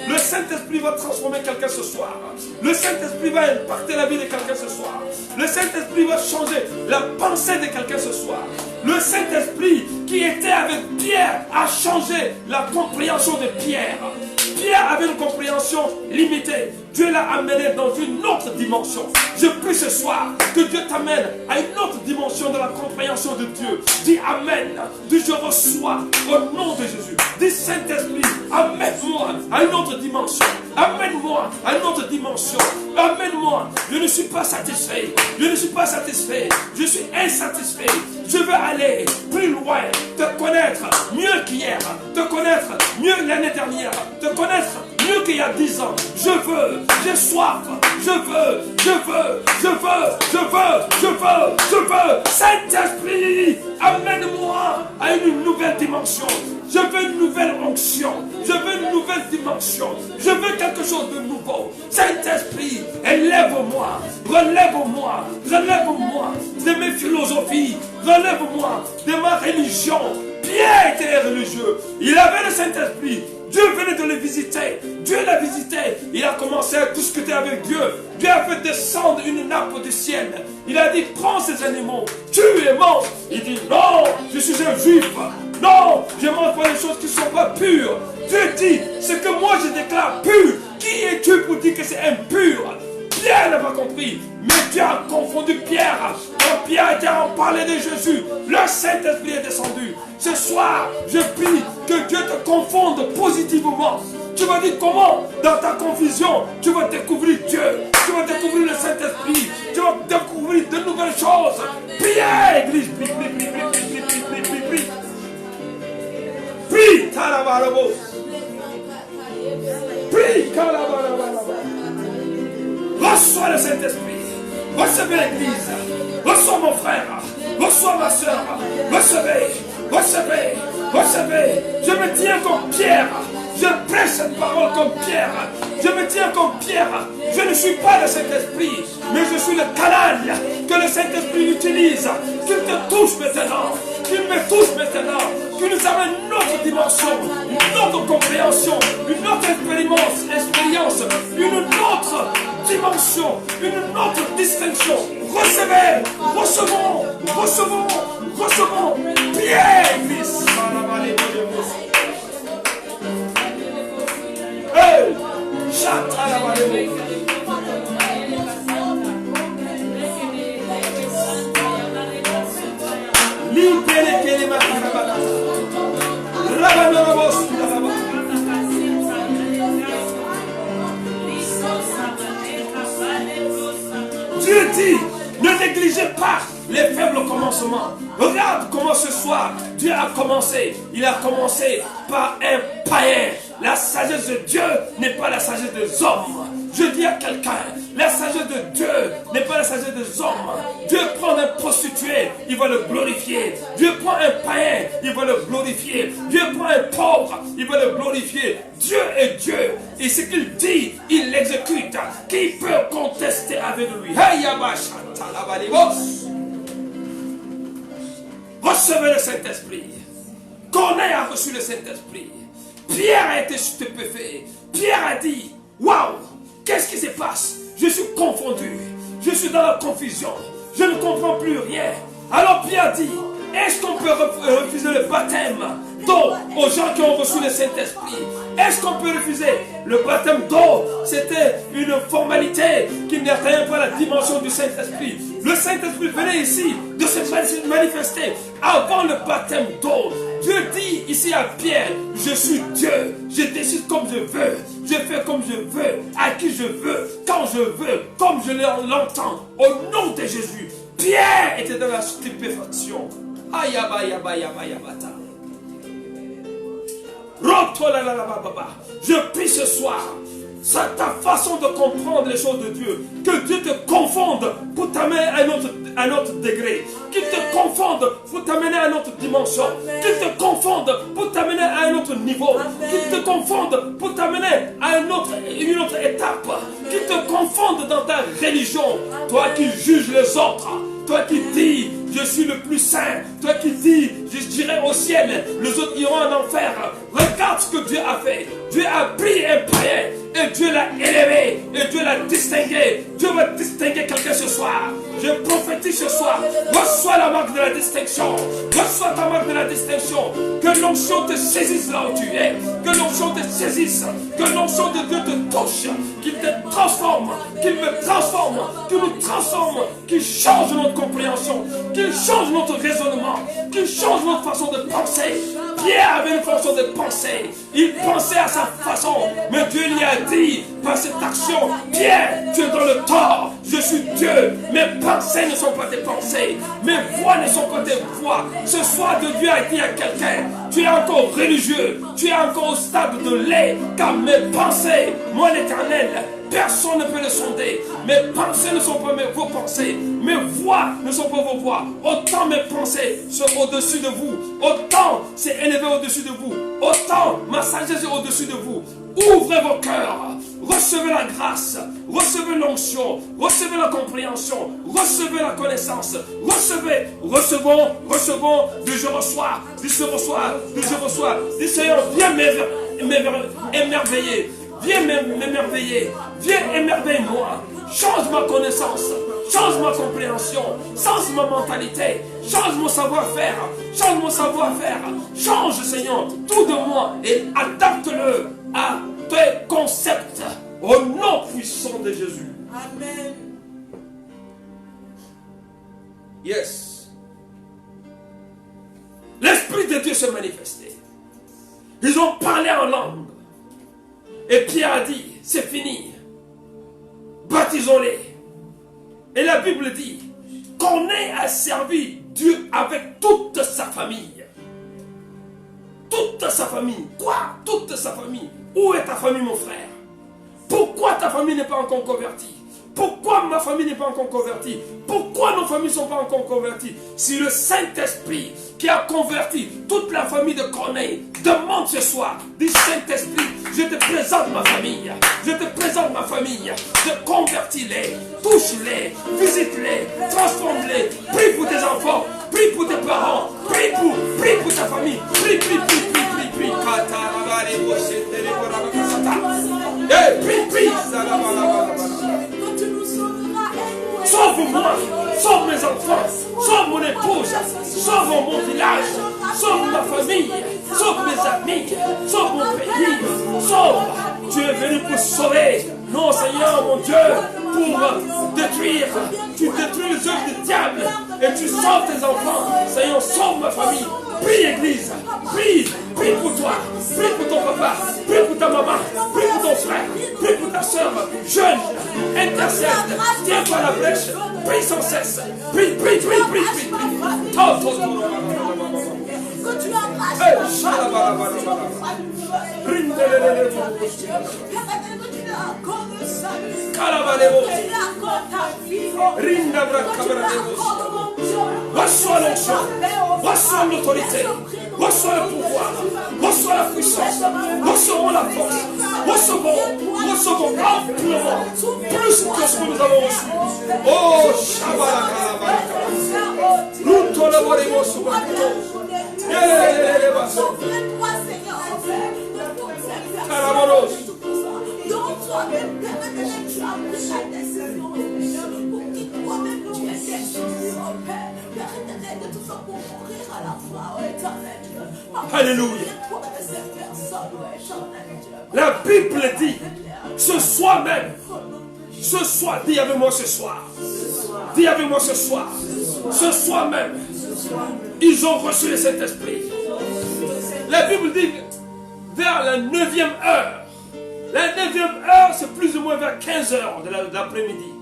Le Saint-Esprit va transformer quelqu'un ce soir. Le Saint-Esprit va impacter la vie de quelqu'un ce soir. Le Saint-Esprit va changer la pensée de quelqu'un ce soir. Le Saint-Esprit qui était avec Pierre a changé la compréhension de Pierre. Pierre avait une compréhension limitée. Dieu l'a amené dans une autre dimension. Je prie ce soir que Dieu t'amène à une autre dimension de la compréhension de Dieu. Dis Amen. Dis je reçois au nom de Jésus. Dis Saint-Esprit, amène-moi à une autre dimension. Amène-moi à une autre dimension. Amène-moi. Je ne suis pas satisfait. Je ne suis pas satisfait. Je suis insatisfait. Je veux aller plus loin. Te connaître mieux qu'hier. Te connaître mieux l'année dernière. Te connaître mieux qu'il y a 10 ans. Je veux, j'ai soif. Je veux, je veux, je veux, je veux, je veux, je veux. Saint-Esprit, amène-moi à une nouvelle dimension. Je veux une nouvelle onction. Je veux une nouvelle dimension. Je veux quelque chose de nouveau. Saint-Esprit, élève-moi. Relève-moi. Relève-moi de mes philosophies. Relève-moi de ma religion. Pierre était religieux. Il avait le Saint-Esprit. Dieu venait de le visiter. Dieu l'a visité. Il a commencé à discuter avec Dieu. Dieu a fait descendre une nappe du ciel. Il a dit, prends ces animaux, tue et mange. Il dit, non, je suis un juif. Non, je ne mange pas les choses qui ne sont pas pures. Dieu dit, ce que moi je déclare pur. Qui es-tu pour dire que c'est impur? Pierre n'a pas compris. Mais Dieu a confondu Pierre. Quand Pierre était en parler de Jésus, le Saint-Esprit est descendu. Ce soir, je prie que Dieu te confonde positivement. Tu vas dire comment, dans ta confusion, tu vas découvrir Dieu. Tu vas découvrir le Saint-Esprit. Tu vas découvrir de nouvelles choses. Priez, Église. Prie, prie, prie, prie, prie, prie, prie, prie, prie. Prie, Talabarabo. Prie, Talabarabo. Reçois le Saint-Esprit. Recevez l'Église. Reçois mon frère. Reçois ma soeur. Recevez. Recevez. Recevez. Je me tiens comme Pierre. Je prêche cette parole comme Pierre. Je me tiens comme Pierre. Je ne suis pas le Saint-Esprit, mais je suis le canal que le Saint-Esprit utilise. Qu'il te touche maintenant. Qu'il me touche maintenant. Qu'il nous amène une autre dimension, une autre compréhension, une autre expérience, une autre dimension, une autre distinction. Recevez, recevons. Pierre, Église. Hey, Dieu dit, ne négligez pas les faibles commencements. Regarde comment ce soir, Dieu a commencé. Il a commencé par un païen. La sagesse de Dieu n'est pas la sagesse des hommes. Je dis à quelqu'un, la sagesse de Dieu n'est pas la sagesse des hommes. Dieu prend un prostitué, il va le glorifier. Dieu prend un païen, il va le glorifier. Dieu prend un pauvre, il va le glorifier. Dieu est Dieu. Et ce qu'il dit, il l'exécute. Qui peut contester avec lui? Recevez le Saint-Esprit. Corneille a reçu le Saint-Esprit. Pierre a été stupéfait. Pierre a dit, waouh, qu'est-ce qui se passe? Je suis confondu. Je suis dans la confusion. Je ne comprends plus rien. Alors Pierre dit, est-ce qu'on peut refuser le baptême d'eau aux gens qui ont reçu le Saint-Esprit? Est-ce qu'on peut refuser le baptême d'eau? C'était une formalité qui n'atteint pas la dimension du Saint-Esprit. Le Saint-Esprit venait ici de se manifester avant le baptême d'eau. Dieu dit ici à Pierre, je suis Dieu, je décide comme je veux, je fais comme je veux, à qui je veux, quand je veux, comme je l'entends, au nom de Jésus. Pierre était dans la stupéfaction. Je prie ce soir, c'est ta façon de comprendre les choses de Dieu, que Dieu te confonde pour t'amener à un autre degré, qu'il te confonde pour t'amener à une autre dimension, qu'il te confonde pour t'amener à un autre niveau, qu'il te confonde pour t'amener à une autre étape, qu'il te confonde dans ta religion, toi qui juges les autres. Toi qui dis, je suis le plus saint. Toi qui dis, je dirai au ciel, les autres iront en enfer. Regarde ce que Dieu a fait. Dieu a pris un païen et Dieu l'a élevé et Dieu l'a distingué. Dieu va distinguer quelqu'un ce soir. Je prophétise ce soir. Reçois la marque de la distinction. Reçois ta marque de la distinction. Que l'onction te saisisse là où tu es. Que l'onction te saisisse. Que l'onction de Dieu te touche. Qu'il te transforme. Qu'il me transforme. Qu'il nous transforme. Qu'il change notre compréhension. Qu'il change notre raisonnement. Qu'il change notre façon de penser. Pierre avait une façon de penser. Il pensait à sa façon. Mais Dieu lui a dit, par cette action, Pierre, tu es dans le tort. Je suis Dieu. Mes pensées ne sont pas tes pensées. Mes voix ne sont pas tes voix. Ce soir, Dieu a dit à quelqu'un, tu es encore religieux. Tu es encore au stade de lait. Car mes pensées, moi l'Éternel, personne ne peut le sonder. Mes pensées ne sont pas vos pensées. Mes voix ne sont pas vos voix. Autant mes pensées sont au-dessus de vous. Autant c'est élevé au-dessus de vous. Autant ma sagesse est au-dessus de vous. Ouvrez vos cœurs. Recevez la grâce. Recevez l'onction. Recevez la compréhension. Recevez la connaissance. Recevez. Recevons. Dieu je reçois. Dieu je reçois. Dieu je reçois. Dis Seigneur, viens m'émerveiller. Viens m'émerveiller. Viens émerveille-moi. Change ma connaissance. Change ma compréhension. Change ma mentalité. Change mon savoir-faire. Change mon savoir-faire. Change, Seigneur, tout de moi et adapte-le à tes concepts. Au nom puissant de Jésus.
Amen.
Yes. L'Esprit de Dieu s'est manifesté. Ils ont parlé en langue. Et Pierre a dit, c'est fini. Baptisons-les. Et la Bible dit, Corneille a servi Dieu avec toute sa famille. Toute sa famille. Quoi? Toute sa famille. Où est ta famille, mon frère? Pourquoi ta famille n'est pas encore convertie? Pourquoi ma famille n'est pas encore convertie? Pourquoi nos familles ne sont pas encore converties? Si le Saint-Esprit qui a converti toute la famille de Corneille demande ce soir, dis Saint-Esprit, je te présente ma famille, je te présente ma famille, je convertis-les, touche-les, visite-les, transforme-les, prie pour tes enfants, prie pour tes parents, prie pour ta famille, prie. Prie. Sauve-moi, sauve mes enfants, sauve mon épouse, sauve mon village, sauve ma famille, sauve mes amis, sauve mon pays, sauve. Tu es venu pour sauver. Non, Seigneur, mon Dieu, pour détruire. Tu détruis les œuvres du diable et tu sauves tes enfants. Seigneur, sauve ma famille. Prie, Église. Prie pour toi. Prie pour ton papa. Prie pour ta maman. Prie pour ton frère. Prie pour ta soeur. Jeune, intercède. Tiens par la brèche. Prie sans cesse. Prie. Reçois l'onction, reçois l'autorité, reçois le pouvoir, reçois la puissance, recevons la force, recevons amplement plus que ce que nous avons reçu. Oh, Shabbat, nous t'honorons sur Alléluia. La Bible dit, ce soir même, dis avec moi ce soir, dis avec moi ce soir même, ils ont reçu le Saint-Esprit. La Bible dit, vers la 9e heure, la 9e heure, c'est plus ou moins vers 15 heures de l'après-midi.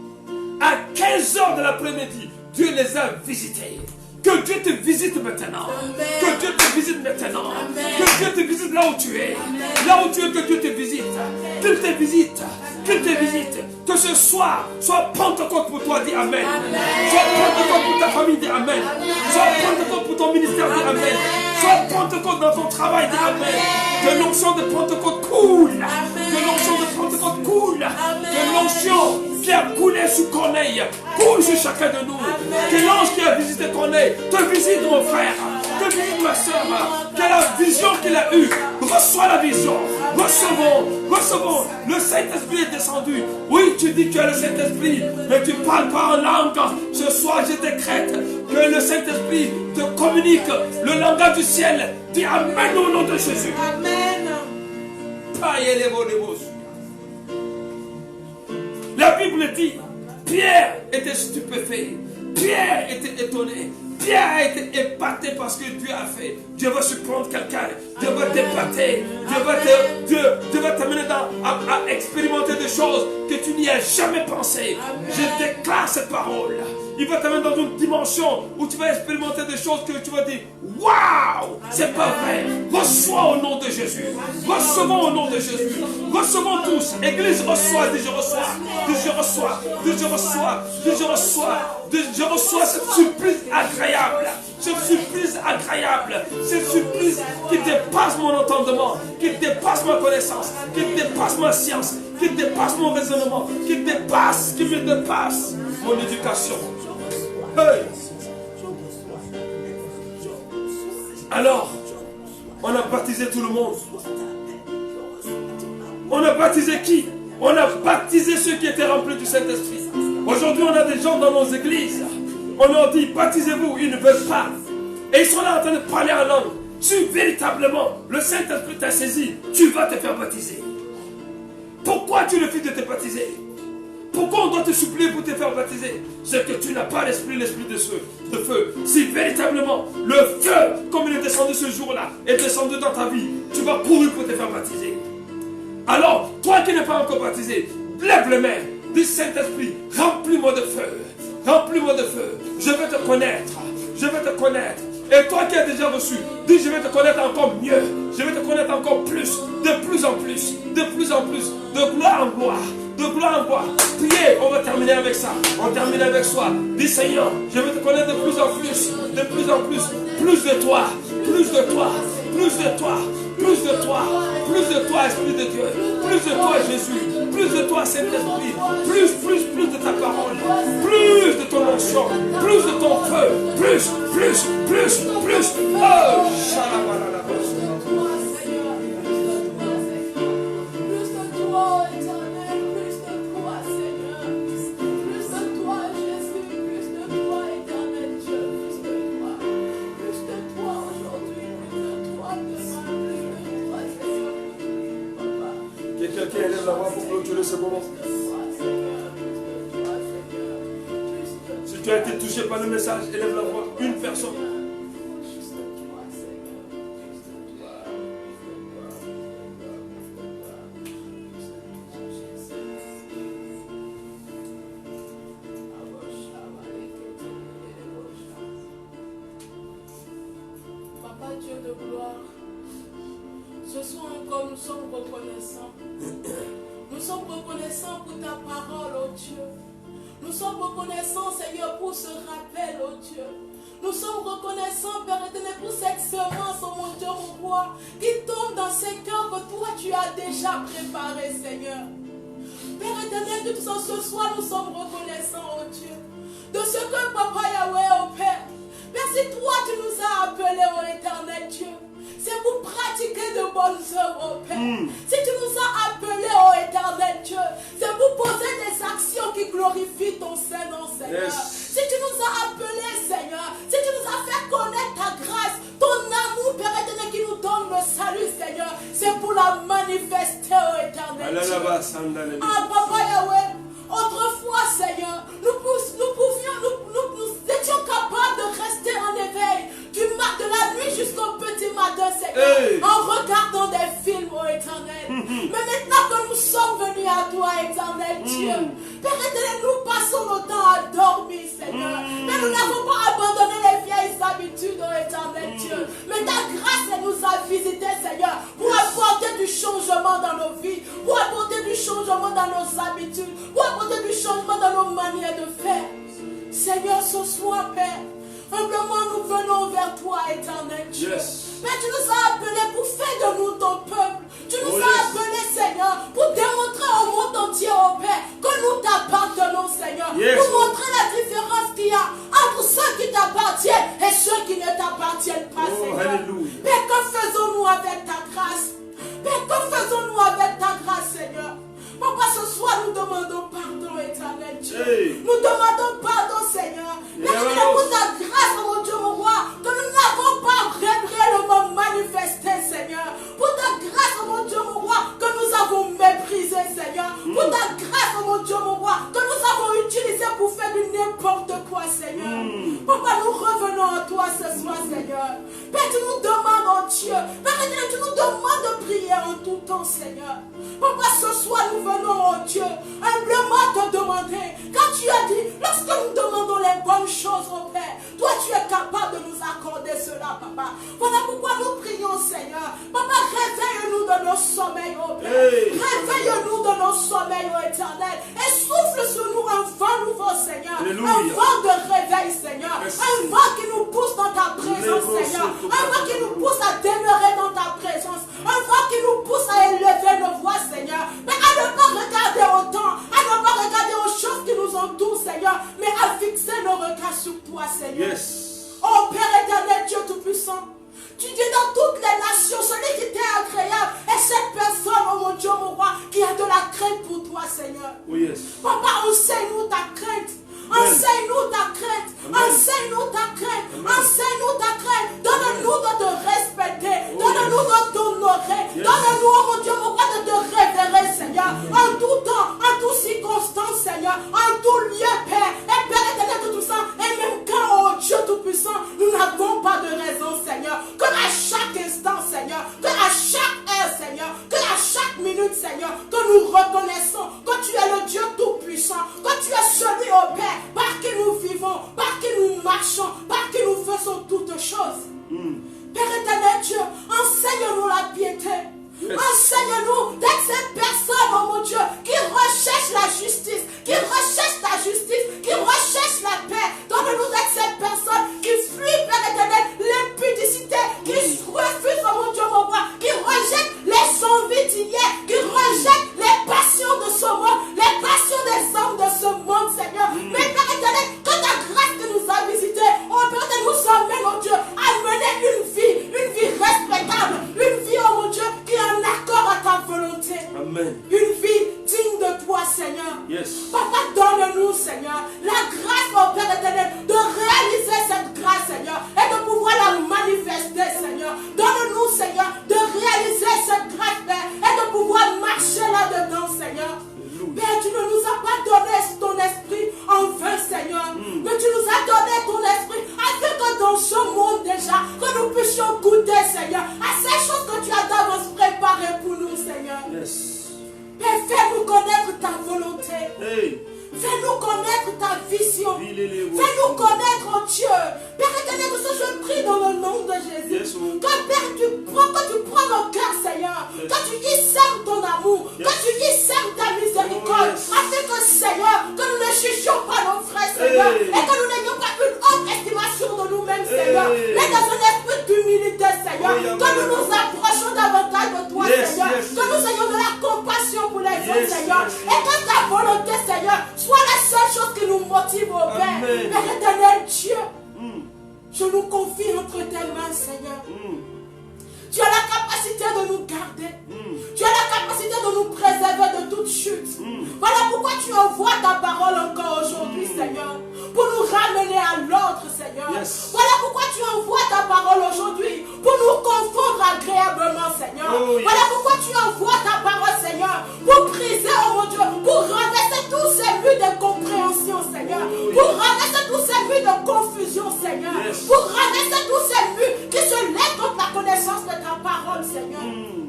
À 15 heures de l'après-midi, Dieu les a visités. Que Dieu te visite maintenant. Amen. Que Dieu te visite maintenant. Amen. Que Dieu te visite là où tu es. Amen. Là où tu es, que Dieu te visite. Qu'il te visite. Qu'il te visite. Que ce soir soit Pentecôte pour toi, dis Amen. Amen. Soit Pentecôte pour ta famille, dis Amen. Amen. Soit Pentecôte pour ton ministère, dis Amen. Amen. Soit Pentecôte dans ton travail, dis Amen. Que l'onction de Pentecôte coule. Que l'onction de Pentecôte coule. Que l'onction qui a coulé sur Corneille coule sur chacun de nous. Amen. Que l'ange qui a visité Corneille te visite, mon frère, te visite, ma soeur. Que la vision qu'il a eue, reçois la vision. Recevons. Le Saint-Esprit est descendu. Oui, tu dis que tu as le Saint-Esprit, mais tu parles pas en langue. Ce soir, je décrète que le Saint-Esprit te communique le langage du ciel. Dis Amen au nom de Jésus. Amen. La Bible dit, Pierre était stupéfait, Pierre était étonné, Pierre a été épaté parce que Dieu a fait. Dieu va surprendre quelqu'un, Dieu va t'épater, Dieu va t'amener à expérimenter des choses que tu n'y as jamais pensé. Je déclare cette parole. Il va t'amener dans une dimension où tu vas expérimenter des choses que tu vas dire, waouh, c'est pas vrai. Reçois au nom de Jésus. Recevons au nom de Jésus. Recevons tous. Église, reçois. Dis je reçois. Dis je reçois. Dis je reçois. Dis je reçois. Dis je reçois cette surprise agréable. Cette surprise agréable. Cette surprise qui dépasse mon entendement, qui dépasse ma connaissance, qui dépasse ma science, qui dépasse mon raisonnement, qui me dépasse mon éducation. Hey. Alors, on a baptisé tout le monde. On a baptisé qui? On a baptisé ceux qui étaient remplis du Saint-Esprit. Aujourd'hui, on a des gens dans nos églises. On leur dit, baptisez-vous, ils ne veulent pas. Et ils sont là en train de parler en langue. Si véritablement le Saint-Esprit t'a saisi, tu vas te faire baptiser. Pourquoi tu refuses de te baptiser? Pourquoi on doit te supplier pour te faire baptiser? C'est que tu n'as pas l'esprit de feu. Si véritablement le feu, comme il est descendu ce jour-là, est descendu dans ta vie, tu vas courir pour te faire baptiser. Alors, toi qui n'es pas encore baptisé, lève les mains, dis Saint-Esprit, remplis-moi de feu. Remplis-moi de feu. Je vais te connaître. Je vais te connaître. Et toi qui as déjà reçu, dis je vais te connaître encore mieux. Je vais te connaître encore plus, de plus en plus, de plus en plus, de gloire en gloire, de gloire en gloire. Priez, on va terminer avec ça. On termine avec soi. Dis Seigneur, je veux te connaître de plus en plus, plus de toi, plus de toi, plus de toi, plus de toi, plus de toi, Esprit de Dieu, plus de toi, Jésus, plus de toi, Saint-Esprit, plus de ta parole, plus de ton onction, plus de ton feu, plus. Oh, Shalabalala. Quelqu'un élève la voix pour clôturer ce moment. Si tu as été touché par le message, élève la voix. Une personne.
Papa Dieu de gloire, ce soir encore nous sommes reconnaissants. Nous sommes reconnaissants pour ta parole, oh Dieu. Nous sommes reconnaissants, Seigneur, pour ce rappel, oh Dieu. Nous sommes reconnaissants, Père éternel, pour cette semence, oh mon Dieu, mon roi, qui tombe dans ces cœurs que toi tu as déjà préparés, Seigneur. Père éternel, de tout ça, ce soir, nous sommes reconnaissants, oh Dieu, de ce que Papa Yahweh, oh Père. Père, si toi tu nous as appelés, oh éternel Dieu, c'est pour pratiquer de bonnes œuvres, oh Père. Si tu nous as appelés, oh éternel Dieu, c'est pour poser des actions qui glorifient ton Saint-Nom, Seigneur. Si tu nous as appelés, Seigneur, si tu nous as fait connaître ta grâce, ton amour, Père éternel, qui nous donne le salut, Seigneur, c'est pour la manifester, oh éternel Dieu. Ah, Papa Yahweh, autrefois, Seigneur, nous étions capables de rester en éveil de la nuit jusqu'au petit matin, Seigneur, en regardant des films, oh éternel. Mais maintenant que nous sommes venus à toi, éternel Dieu, Père éternel, nous passons notre temps à dormir, Seigneur. Mais nous n'avons pas abandonné les vieilles habitudes, oh éternel Dieu. Mais ta grâce, elle nous a visités, Seigneur, pour apporter du changement dans nos vies, pour apporter du changement dans nos habitudes, pour apporter du changement dans nos manières de faire. Seigneur, ce soir, Père, humblement nous venons vers toi, éternel Dieu. Père, tu nous as appelés pour faire de nous ton peuple. Tu nous as appelés, Seigneur, pour démontrer au monde entier, oh Père, que nous t'appartenons, Seigneur. Pour montrer la différence qu'il y a entre ceux qui t'appartiennent et ceux qui ne t'appartiennent pas, Seigneur. Père, que faisons-nous avec ta grâce? Père, que faisons-nous avec ta grâce, Seigneur? Papa, ce soir, nous demandons pardon, éternel Dieu. Nous demandons pardon, Seigneur. Merci pour ta grâce, mon Dieu, mon roi, que nous n'avons pas réellement manifesté, Seigneur. Pour ta grâce, mon Dieu, mon roi, que nous avons méprisé, Seigneur. Pour ta grâce, mon Dieu, mon roi, que nous avons utilisé pour faire du n'importe quoi, Seigneur. Papa, nous revenons à toi ce soir, Seigneur. Père, tu nous demandes, oh Dieu. Père, tu nous demandes de prier en tout temps, Seigneur. Papa, ce soir, nous venons, oh Dieu, humblement te demander, car tu as dit, lorsque nous demandons les bonnes choses, oh Père, toi tu es capable de nous accorder cela, Papa. Voilà pourquoi nous prions, Seigneur. Papa, réveille-nous de nos sommeils, oh Père. Réveille-nous de nos sommeils, oh Éternel, et souffle sur nous un vent nouveau, Seigneur. Un vent de réveil, Seigneur. Un vent qui nous pousse dans ta présence, Seigneur. Un vent qui nous pousse à demeurer dans ta présence. Un vent qui nous pousse à élever nos voix, Seigneur. Mais à ne pas regarder au temps, à ne pas regarder aux choses qui nous entourent, Seigneur, mais à fixer nos regards sur toi, Seigneur. Oh Père éternel, Dieu Tout-Puissant, tu dis dans toutes les nations, celui qui t'est agréable est cette personne, oh mon Dieu, mon roi, qui a de la crainte pour toi, Seigneur. Papa, enseigne-nous ta crainte. Enseigne-nous ta crainte. Enseigne-nous ta crainte. Enseigne-nous ta crainte. Donne-nous de te respecter. Donne-nous de t'honorer. Donne-nous, oh mon Dieu, mon roi, de te révérer, Seigneur. En tout temps, en toutes circonstances, Seigneur. En tout lieu, Père. Et Père éternel de tout ça. Et même quand, oh Dieu Tout-Puissant, nous n'avons pas de raison, Seigneur. Que à chaque instant, Seigneur. Que à chaque heure, Seigneur. Que à chaque minute, Seigneur. Que nous reconnaissons que tu es le Dieu Tout-Puissant. Que tu es celui, oh Père, par qui nous vivons, par qui nous marchons, par qui nous faisons toutes choses. Père éternel Dieu, enseigne-nous la piété. Enseigne-nous d'être cette personne, oh mon Dieu, qui recherche puissions goûter, Seigneur, à ces choses que tu as d'avance préparées pour nous, Seigneur.
Yes.
Père, fais-nous connaître ta volonté.
Hey.
Fais-nous connaître ta vision.
Fais-nous
Fais-nous connaître, oh Dieu. Père éternel, que ce je prie dans le nom de Jésus.
Yes, oh.
Que Père, quand tu prends nos cœurs, Seigneur,
Yes.
que tu y sèmes ton amour,
Yes.
que tu y sèmes ta miséricorde,
Oh, yes.
afin que, Seigneur, que nous ne jugions pas nos frères, Seigneur,
Hey.
et que nous n'ayons pas une haute estimation de nous-mêmes, Seigneur,
Hey.
mais dans un esprit d'humilité, Seigneur,
Oh, yeah,
que nous nous approchons davantage de toi,
Yes,
Seigneur,
yes,
que nous
yes.
ayons de la compassion pour les
Yes,
autres, Seigneur,
yes, yes.
et que ta volonté, Seigneur, soit la seule chose qui nous motive au Père.
Amen.
Père éternel, Dieu,
Mm.
je nous confie entre tes mains, Seigneur.
Mm.
Tu as la capacité de nous garder.
Mm.
Tu as la capacité de nous préserver de toute chute.
Mm.
Voilà pourquoi tu envoies ta parole encore aujourd'hui, Seigneur, pour nous ramener à l'ordre, Seigneur.
Yes.
Voilà pourquoi tu envoies ta parole aujourd'hui pour nous confondre agréablement, Seigneur.
Oh, yes.
Voilà pourquoi tu envoies ta parole, Seigneur, pour briser, oh mon Dieu, pour renverser tous ces murs de compréhension, Seigneur,
Oh,
pour
yes.
renverser tous ces murs de confusion, Seigneur,
Yes.
pour renverser tous ces murs qui se lèvent contre la connaissance de ta parole, Seigneur.
Mm.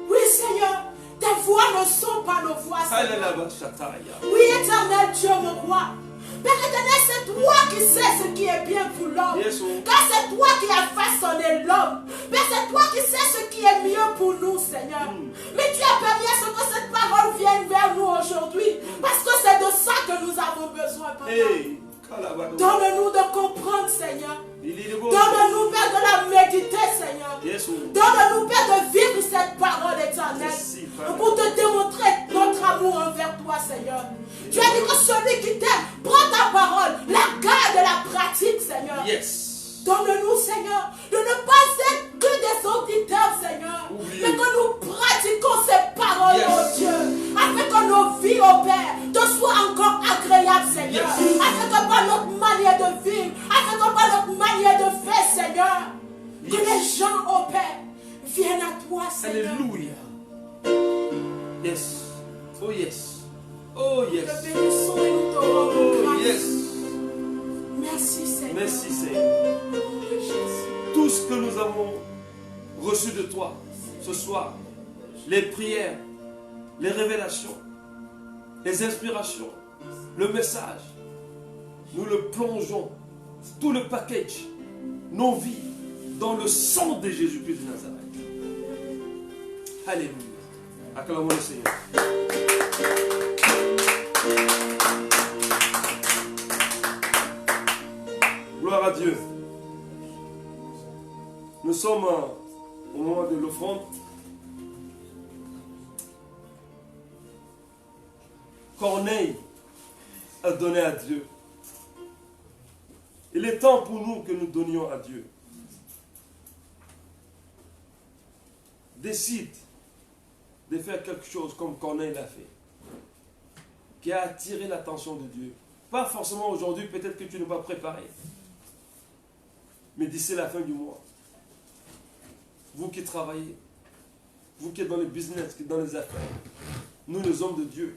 Oui, Seigneur, tes voix ne sont pas nos voix, Seigneur.
Alléluia, Shataya.
Oui, éternel Dieu, mon roi. Père éternel, c'est toi qui sais ce qui est bien pour l'homme.
Yes, oh.
Car c'est toi qui as façonné l'homme. Père, c'est toi qui sais ce qui est mieux pour nous, Seigneur. Mais tu as permis à ce que cette parole vienne vers nous aujourd'hui. Parce que c'est de ça que nous avons besoin, Papa.
Hey. Kalabado.
Donne-nous de comprendre, Seigneur.
Il est beau.
Donne-nous, Père, de la méditer, Seigneur.
Yes, oh.
Donne-nous, Père, de vivre cette parole éternelle.
Merci, Père.
Pour te démontrer notre amour envers toi, Seigneur. Tu as dit que celui qui t'aime, prends ta parole, la garde et la pratique, Seigneur.
Yes.
Donne-nous, Seigneur, de ne pas être que des auditeurs, Seigneur,
Oubliez.
mais que nous pratiquons ces paroles,
Yes.
oh Dieu, afin que nos vies, oh Père, te soient encore agréables, Seigneur,
Yes.
afin que par notre manière de vivre, afin que par notre manière de faire, Seigneur, que
Yes.
les gens, oh Père, viennent à toi, Seigneur.
Alléluia. Yes. Oh yes. Oh yes.
Te bénissons et nous te rendons
Oh
grâce.
yes.
Merci, Seigneur.
Merci Seigneur.
Au nom de Jésus.
Tout ce que nous avons reçu de toi ce soir, les prières, les révélations, les inspirations, le message, nous le plongeons, tout le package, nos vies, dans le sang de Jésus-Christ de Nazareth. Alléluia. Acclamons le Seigneur. Gloire à Dieu. Nous sommes au moment de l'offrande. Corneille a donné à Dieu. Il est temps pour nous que nous donnions à Dieu. Décide de faire quelque chose comme Corneille l'a fait, qui a attiré l'attention de Dieu. Pas forcément aujourd'hui, peut-être que tu n'es pas préparé, mais d'ici la fin du mois, vous qui travaillez, vous qui êtes dans le business, qui êtes dans les affaires, nous les hommes de Dieu,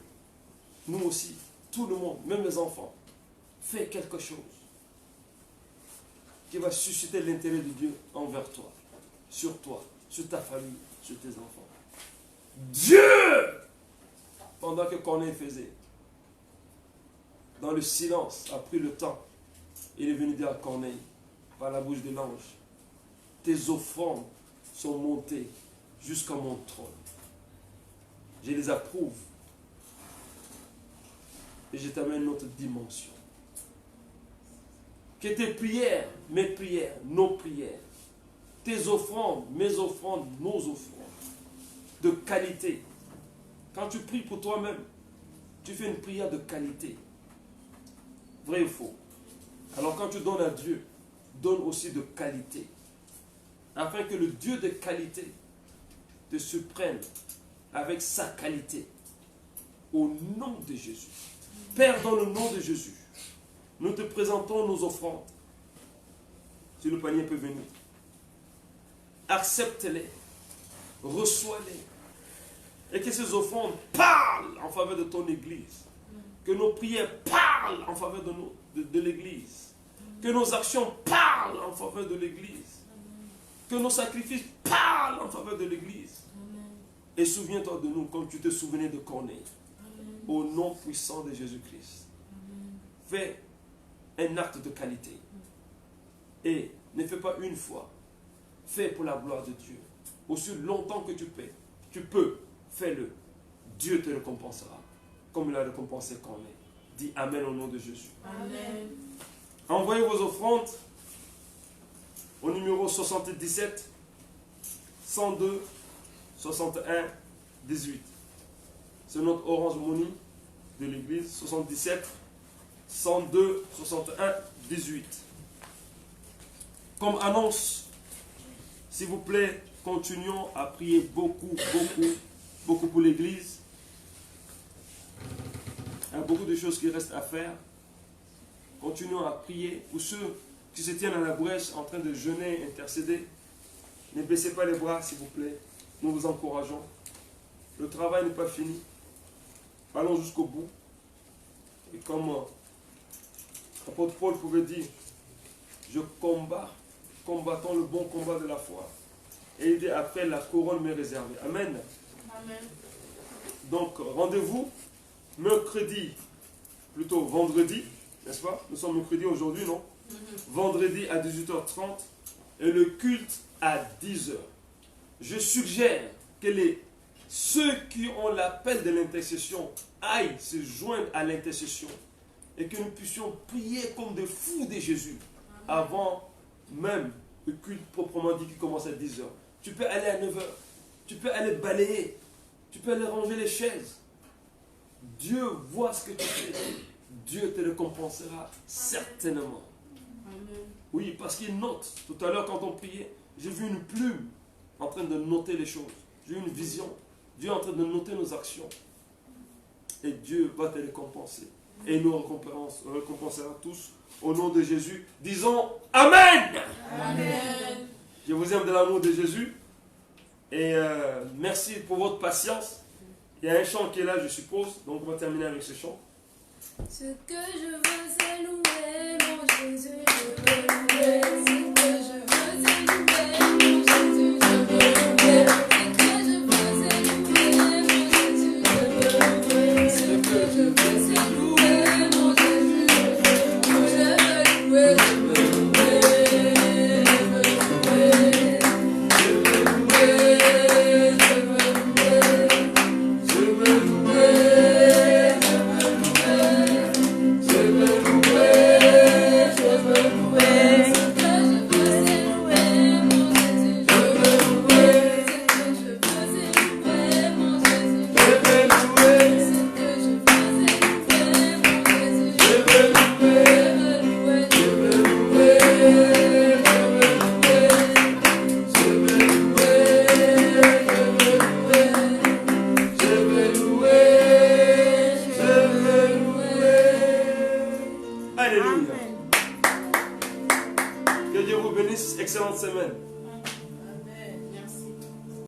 nous aussi, tout le monde, même les enfants, faites quelque chose qui va susciter l'intérêt de Dieu envers toi, sur ta famille, sur tes enfants. Dieu, pendant que Corneille faisait, dans le silence, a pris le temps, il est venu dire à Corneille, par la bouche de l'ange, tes offrandes sont montées jusqu'à mon trône. Je les approuve. Et je t'amène une autre dimension. Que tes prières, mes prières, nos prières, tes offrandes, mes offrandes, nos offrandes, de qualité. Quand tu pries pour toi-même, tu fais une prière de qualité. Vrai ou faux? Alors quand tu donnes à Dieu, donne aussi de qualité. Afin que le Dieu de qualité te surprenne avec sa qualité. Au nom de Jésus. Père, dans le nom de Jésus, nous te présentons nos offrandes. Si le panier peut venir. Accepte-les. Reçois-les. Et que ces offrandes parlent en faveur de ton Église. Que nos prières parlent en faveur de l'Église. Que nos actions parlent en faveur de l'Église. Que nos sacrifices parlent en faveur de l'Église. Et souviens-toi de nous comme tu te souvenais de Corneille. Au nom puissant de Jésus-Christ. Fais un acte de qualité. Et ne fais pas une fois. Fais pour la gloire de Dieu. Aussi longtemps que tu peux, fais-le. Dieu te récompensera. Comme il a récompensé Corneille. Dis Amen au nom de Jésus.
Amen.
Envoyez vos offrandes au numéro 77 102 61 18. C'est notre Orange Money de l'église. 77 102 61 18. Comme annonce, s'il vous plaît, continuons à prier beaucoup pour l'église. Il y a beaucoup de choses qui restent à faire. Continuons à prier pour ceux qui se tiennent à la brèche en train de jeûner, intercéder. Ne baissez pas les bras, s'il vous plaît. Nous vous encourageons. Le travail n'est pas fini. Allons jusqu'au bout. Et comme l'apôtre Paul pouvait dire, combattons le bon combat de la foi. Et il dit, après la couronne m'est réservée. Amen.
Amen.
Donc, rendez-vous vendredi, n'est-ce pas? Nous sommes mercredi aujourd'hui, non? Vendredi à 18h30 et le culte à 10h. Je suggère que ceux qui ont l'appel de l'intercession aillent se joindre à l'intercession et que nous puissions prier comme des fous de Jésus avant même le culte proprement dit qui commence à 10h. Tu peux aller à 9h, tu peux aller balayer, tu peux aller ranger les chaises. Dieu voit ce que tu fais. Dieu te récompensera certainement.
Amen.
Oui, parce qu'il note. Tout à l'heure, quand on priait, j'ai vu une plume en train de noter les choses. J'ai eu une vision. Dieu est en train de noter nos actions. Et Dieu va te récompenser. Et il nous récompensera tous. Au nom de Jésus, disons Amen.
Amen.
Je vous aime de l'amour de Jésus. Et merci pour votre patience. Il y a un chant qui est là, je suppose. Donc on va terminer avec ce chant.
Ce que je veux, c'est louer mon Jésus. Je veux louer. Ce que je veux, c'est louer mon Jésus. Je veux louer. Ce que je veux, c'est louer mon Jésus. Je veux louer. Ce que je veux, c'est louer mon Jésus. Je veux louer. Je veux louer. Je veux louer. Je veux louer. Je veux louer.
Alléluia. Que Dieu vous bénisse. Excellente semaine.